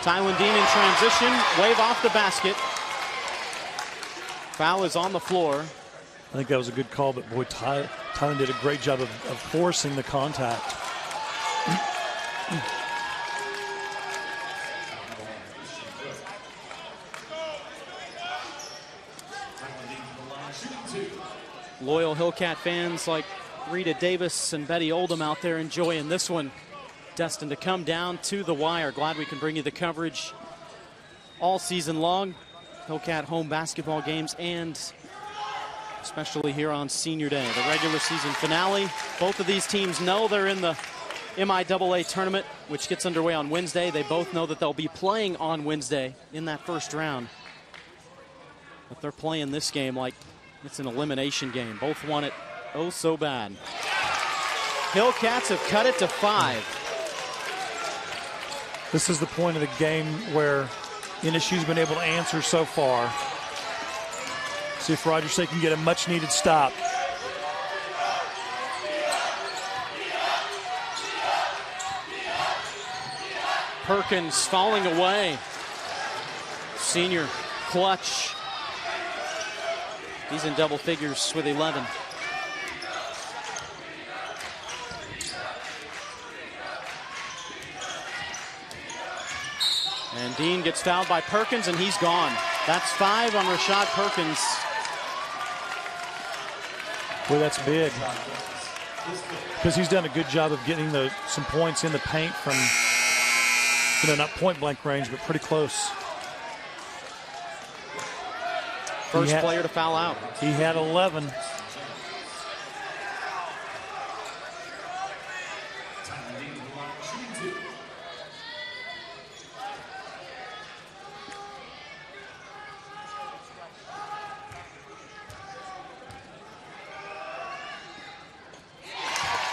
Tylen Dean in transition, wave off the basket. Foul is on the floor. I think that was a good call, but boy, Tylen did a great job of forcing the contact. Loyal Hillcat fans like Rita Davis and Betty Oldham out there enjoying this one. Destined to come down to the wire. Glad we can bring you the coverage all season long. Hillcat home basketball games, and especially here on Senior Day, the regular season finale. Both of these teams know they're in the MIAA tournament, which gets underway on Wednesday. They both know that they'll be playing on Wednesday in that first round. But they're playing this game like it's an elimination game. Both want it oh so bad. Hillcats have cut it to 5. This is the point of the game where NSU's been able to answer so far. See if Rogers State can get a much-needed stop. Perkins falling away. Senior clutch. He's in double figures with 11. And Dean gets fouled by Perkins, and he's gone. That's 5 on Rashad Perkins. Boy, that's big. Because he's done a good job of getting some points in the paint from, not point-blank range, but pretty close. First player to foul out. He had 11.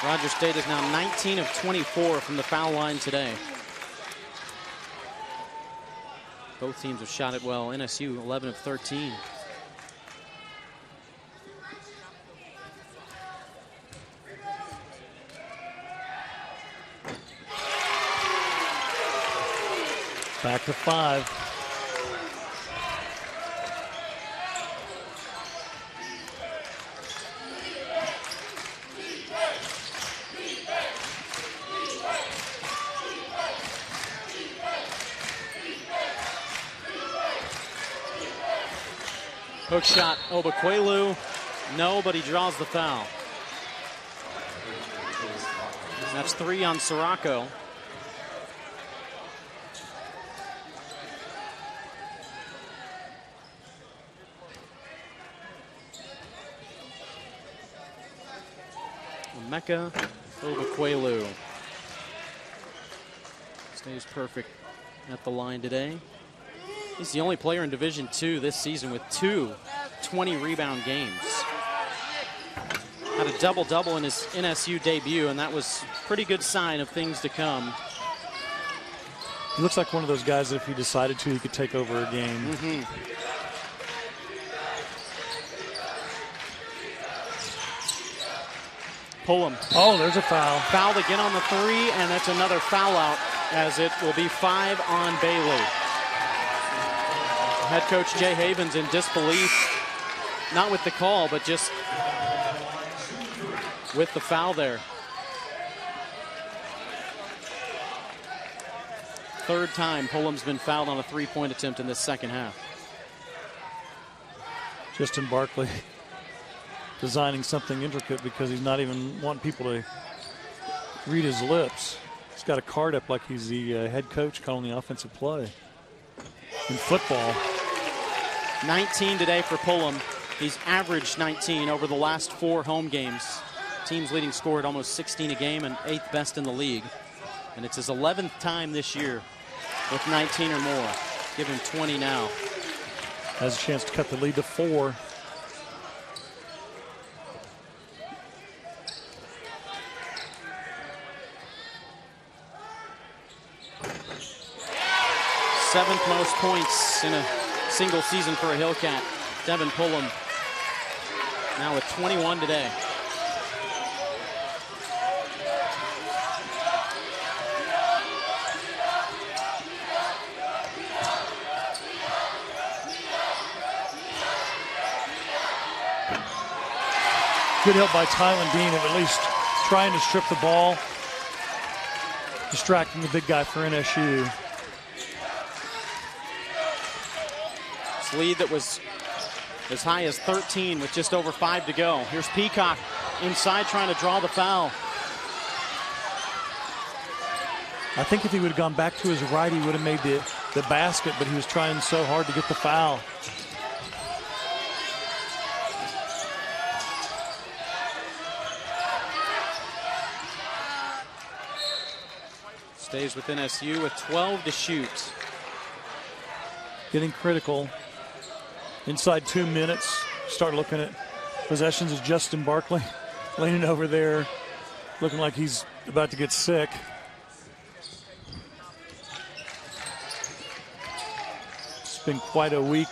Rogers State is now 19 of 24 from the foul line today. Both teams have shot it well. NSU 11 of 13. Back to 5. Hook shot, Obukwelu. No, but he draws the foul. That's 3 on Sirocco. Emeka, Obukwelu. Stays perfect at the line today. He's the only player in Division II this season with 2 20-rebound games. Had a double-double in his NSU debut, and that was a pretty good sign of things to come. He looks like one of those guys that if he decided to, he could take over a game. Pullum. Oh, there's a foul. Fouled again on the 3, and that's another foul out, as it will be 5 on Bailey. Head coach Jay Havens in disbelief, not with the call, but just with the foul there. Third time Pullum's been fouled on a 3-point attempt in this second half. Justin Barkley designing something intricate because he's not even wanting people to read his lips. He's got a card up like he's the head coach calling the offensive play. In football. 19 today for Pullum. He's averaged 19 over the last 4 home games. Team's leading scorer at almost 16 a game and 8th best in the league. And it's his 11th time this year with 19 or more. Give him 20 now. Has a chance to cut the lead to 4. Seventh most points in a single season for a Hillcat. Devin Pullum now with 21 today. Good help by Tylen Dean of at least trying to strip the ball, distracting the big guy for NSU. This lead that was as high as 13 with just over 5 to go. Here's Peacock inside trying to draw the foul. I think if he would have gone back to his right, he would have made the basket, but he was trying so hard to get the foul. Stays with NSU with 12 to shoot. Getting critical. Inside 2 minutes, start looking at possessions of Justin Barkley leaning over there, looking like he's about to get sick. It's been quite a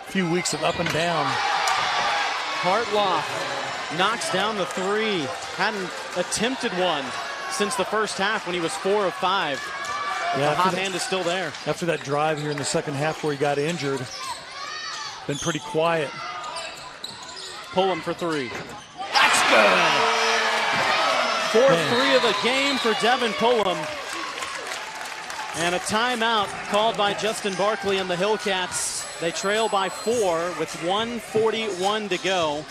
few weeks of up and down. Hartloff knocks down the 3. Hadn't attempted one since the first half when he was 4 of 5. Yeah, the hot hand is still there. After that drive here in the second half where he got injured, been pretty quiet. Pullum for 3. That's good. Fourth 3 of the game for Devin Pullum. And a timeout called by Justin Barkley and the Hillcats. They trail by 4 with 1:41 to go.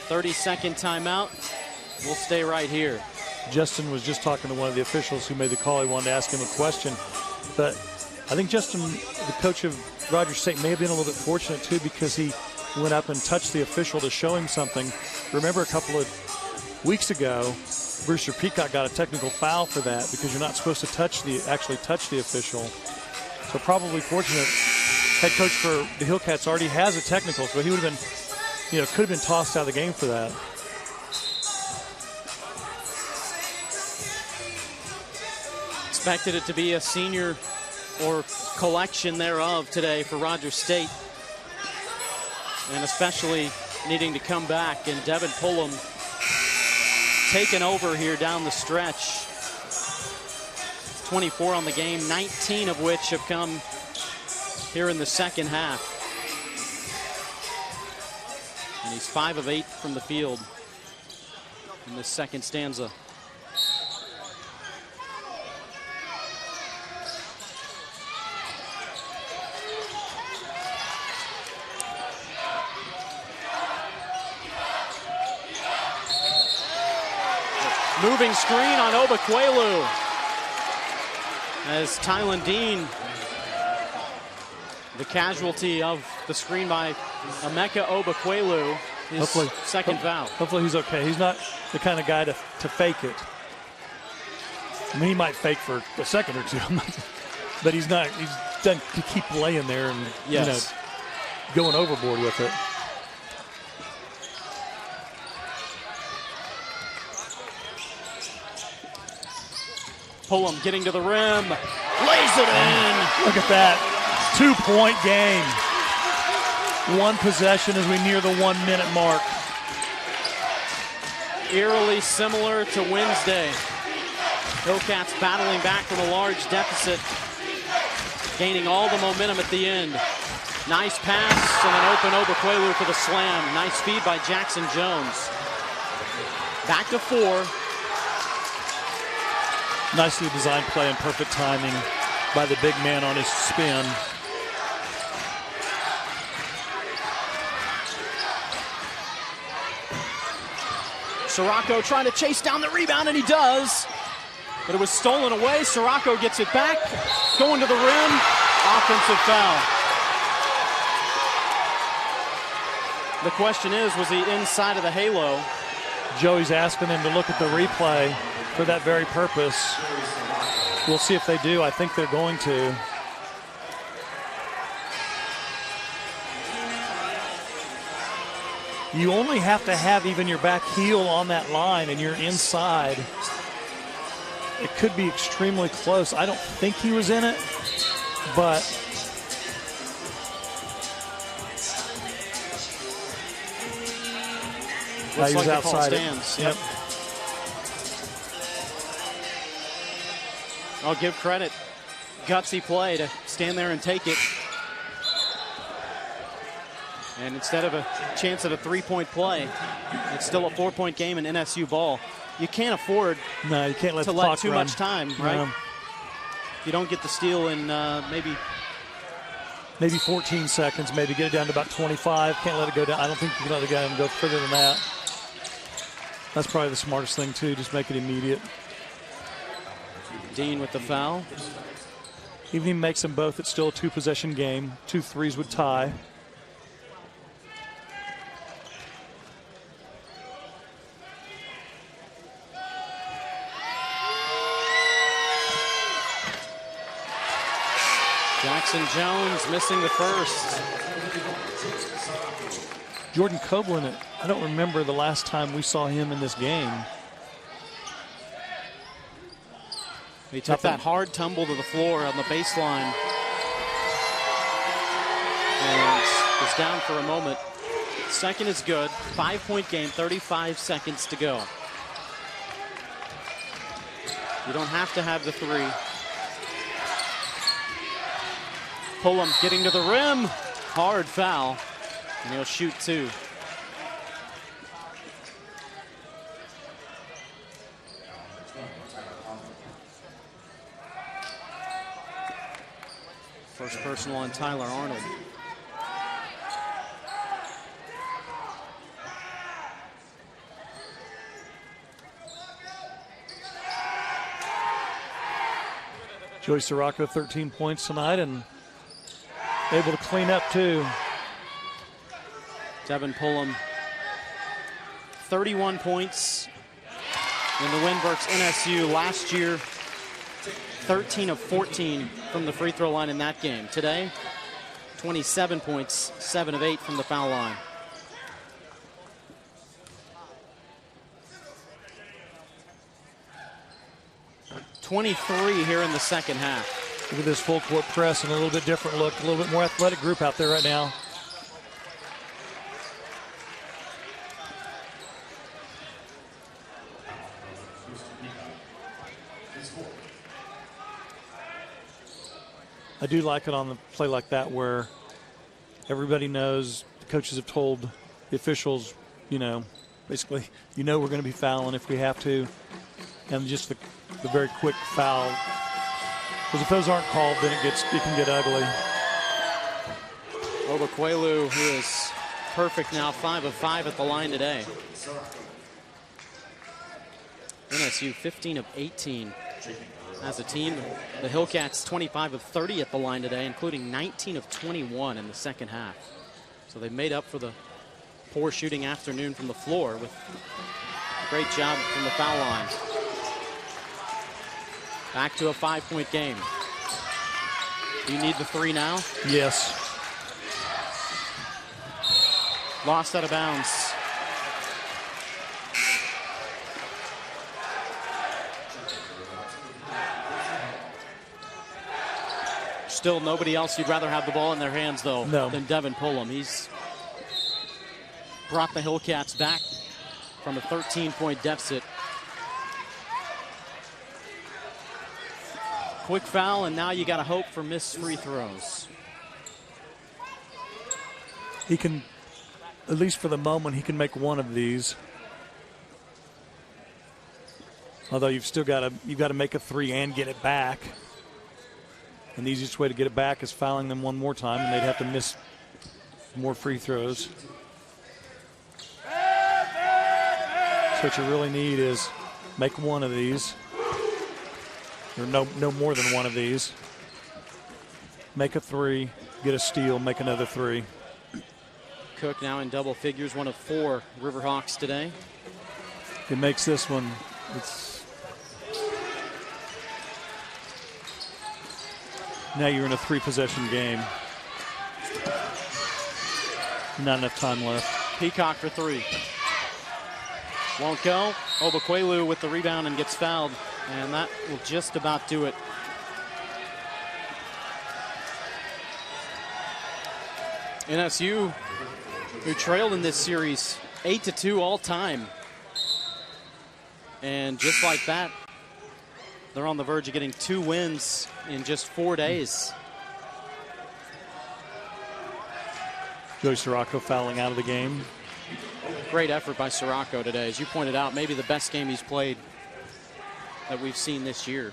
30-second timeout. We'll stay right here. Justin was just talking to one of the officials who made the call. He wanted to ask him a question. But I think Justin, the coach of Rogers State, may have been a little bit fortunate too, because he went up and touched the official to show him something. Remember a couple of weeks ago, Brewster Peacock got a technical foul for that because you're not supposed to actually touch the official. So probably fortunate. Head coach for the Hillcats already has a technical, so he would have been, could have been tossed out of the game for that. Expected it to be a senior or collection thereof today for Rogers State. And especially needing to come back. And Devin Pullum taken over here down the stretch. 24 on the game, 19 of which have come here in the second half. And he's 5 of 8 from the field in this second stanza. Moving screen on Obukwelu as Tylen Dean, the casualty of the screen by Emeka Obukwelu, his second foul. Hopefully he's okay. He's not the kind of guy to fake it. I mean, he might fake for a second or two, but he's not. He's done to keep laying there and going overboard with it. Pullum getting to the rim, lays it in. Look at that, 2-point game. one possession as we near the 1 minute mark. Eerily similar to Wednesday. Hillcats battling back from a large deficit, gaining all the momentum at the end. Nice pass and an open Obukwelu for the slam. Nice feed by Jackson Jones. Back to 4. Nicely designed play and perfect timing by the big man on his spin. Sirocco trying to chase down the rebound, and he does. But it was stolen away. Sirocco gets it back. Going to the rim. Offensive foul. The question is, was he inside of the halo? Joey's asking them to look at the replay for that very purpose. We'll see if they do. I think they're going to. You only have to have even your back heel on that line and you're inside. It could be extremely close. I don't think he was in it, but looks he was like outside. Stands. Yep. I'll give credit. Gutsy play to stand there and take it. And instead of a chance at a 3-point play, it's still a 4-point game in NSU ball. You can't afford no, you can't let to the let clock too run. much time, right? No. You don't get the steal in maybe 14 seconds, maybe get it down to about 25. Can't let it go down. I don't think you can let the guy go further than that. That's probably the smartest thing, too. Just make it immediate. Dean with the foul. Even if he makes them both, it's still a 2-possession game. 2 threes would tie. Jackson Jones missing the first. Jordan Copeland, I don't remember the last time we saw him in this game. He took that hard tumble to the floor on the baseline and was down for a moment. Second is good. 5-point game, 35 seconds to go. You don't have to have the 3. Pullum getting to the rim. Hard foul. And he'll shoot 2. First personal on Tyler Arnold. Joey Sirocco, 13 points tonight and able to clean up too. Devin Pullum, 31 points in the Winbergs NSU last year. 13 of 14 from the free throw line in that game. Today, 27 points, 7 of 8 from the foul line. .23 here in the second half. Look at this full court press and a little bit different look, a little bit more athletic group out there right now. I do like it on the play like that where everybody knows, the coaches have told the officials, basically, we're going to be fouling if we have to. And just the very quick foul. Because if those aren't called, then it can get ugly. Obukwelu, who is perfect now, 5 of 5 at the line today. NSU 15 of 18 as a team. The Hillcats 25 of 30 at the line today, including 19 of 21 in the second half. So they made up for the poor shooting afternoon from the floor with a great job from the foul line. Back to a 5-point game. Do you need the 3 now? Yes. Lost out of bounds. still nobody else you'd rather have the ball in their hands, though, than Devin Pullum. He's brought the Hillcats back from a 13-point deficit. Quick foul, and now you got to hope for missed free throws. He can, at least for the moment, he can make one of these. Although you've still got to make a three and get it back. And the easiest way to get it back is fouling them one more time, and they'd have to miss more free throws. So what you really need is make one of these, or no more than one of these. Make a three, get a steal, make another three. Cook now in double figures, one of 4 Riverhawks today. It makes this one, now you're in a 3-possession game. Not enough time left. Peacock for 3. Won't go. Obukwelu with the rebound and gets fouled. And that will just about do it. NSU, who trailed in this series 8-2 all time. And just like that, they're on the verge of getting 2 wins in just 4 days. Joey Sirocco fouling out of the game. Great effort by Sirocco today. As you pointed out, maybe the best game he's played that we've seen this year.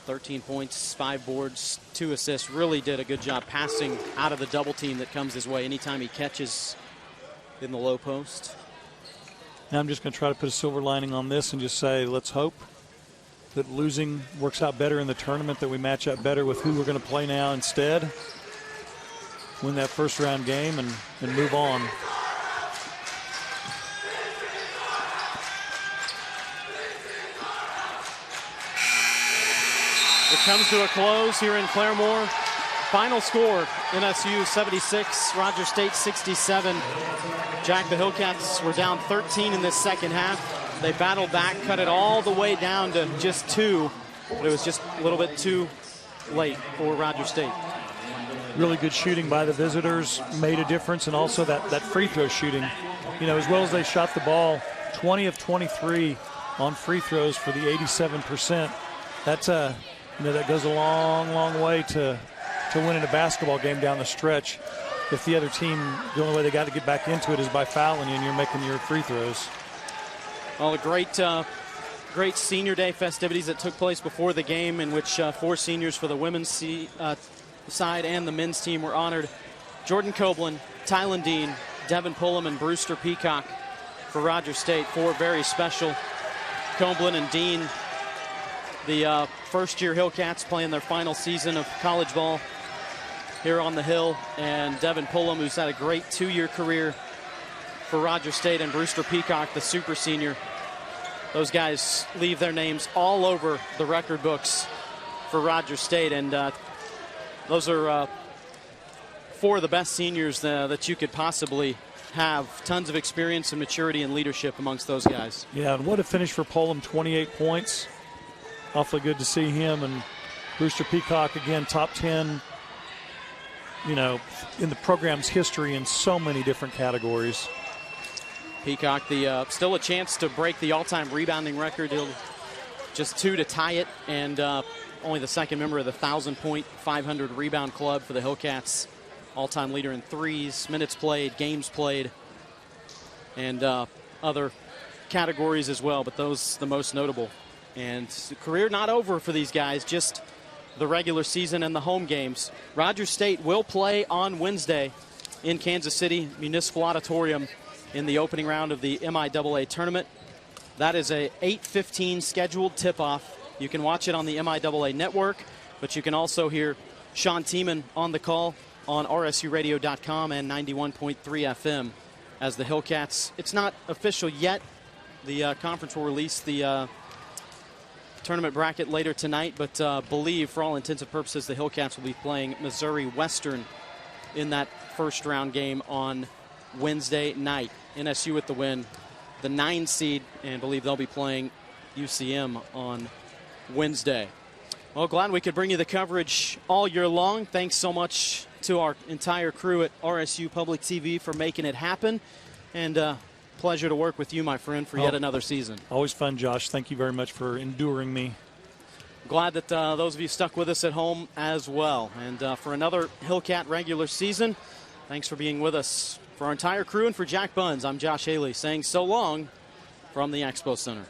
13 points, 5 boards, 2 assists. Really did a good job passing out of the double team that comes his way anytime he catches in the low post. Now I'm just going to try to put a silver lining on this and just say, let's hope that losing works out better in the tournament, that we match up better with who we're going to play now instead. Win that first round game and move on. It comes to a close here in Claremore. Final score, NSU 76, Rogers State 67. Jack, the Hillcats were down 13 in this second half. They battled back, cut it all the way down to just 2, but it was just a little bit too late for Rogers State. Really good shooting by the visitors made a difference, and also that free throw shooting. You know, as well as they shot the ball, 20 of 23 on free throws for the 87%. That's that goes a long, long way to winning a basketball game down the stretch. If the other team, the only way they got to get back into it is by fouling you and you're making your free throws. Well, a great senior day festivities that took place before the game, in which 4 seniors for the women's side and the men's team were honored. Jordan Coblin, Tylen Dean, Devin Pullum, and Brewster Peacock for Rogers State. 4 very special. Coblin and Dean, the first-year Hillcats playing their final season of college ball here on the Hill, and Devin Pullum, who's had a great 2-year career for Rogers State, and Brewster Peacock, the super senior. Those guys leave their names all over the record books for Rogers State, and those are 4 of the best seniors that you could possibly have. Tons of experience and maturity and leadership amongst those guys. Yeah, and what a finish for Pullum, 28 points. Awfully good to see him. And Brewster Peacock, again, top 10, in the program's history in so many different categories. Peacock, still a chance to break the all-time rebounding record. He'll just 2 to tie it, and only the second member of the 1,000-point, 500 rebound club for the Hillcats. All-time leader in threes, minutes played, games played, and other categories as well, but those the most notable. And the career not over for these guys, just the regular season and the home games. Rogers State will play on Wednesday in Kansas City Municipal Auditorium in the opening round of the MIAA tournament. That is a 8:15 scheduled tip-off. You can watch it on the MIAA network, but you can also hear Sean Tiemann on the call on rsuradio.com and 91.3 FM as the Hillcats. It's not official yet. The conference will release the tournament bracket later tonight, but believe for all intents and purposes the Hillcats will be playing Missouri Western in that first round game on Wednesday night. NSU with the win, the 9 seed, and believe they'll be playing UCM on Wednesday. Well, glad we could bring you the coverage all year long. Thanks so much to our entire crew at RSU Public TV for making it happen. And pleasure to work with you, my friend, for yet another season. Always fun, Josh. Thank you very much for enduring me. Glad that those of you stuck with us at home as well. And for another Hillcat regular season, thanks for being with us. For our entire crew and for Jack Buns, I'm Josh Haley saying so long from the Expo Center.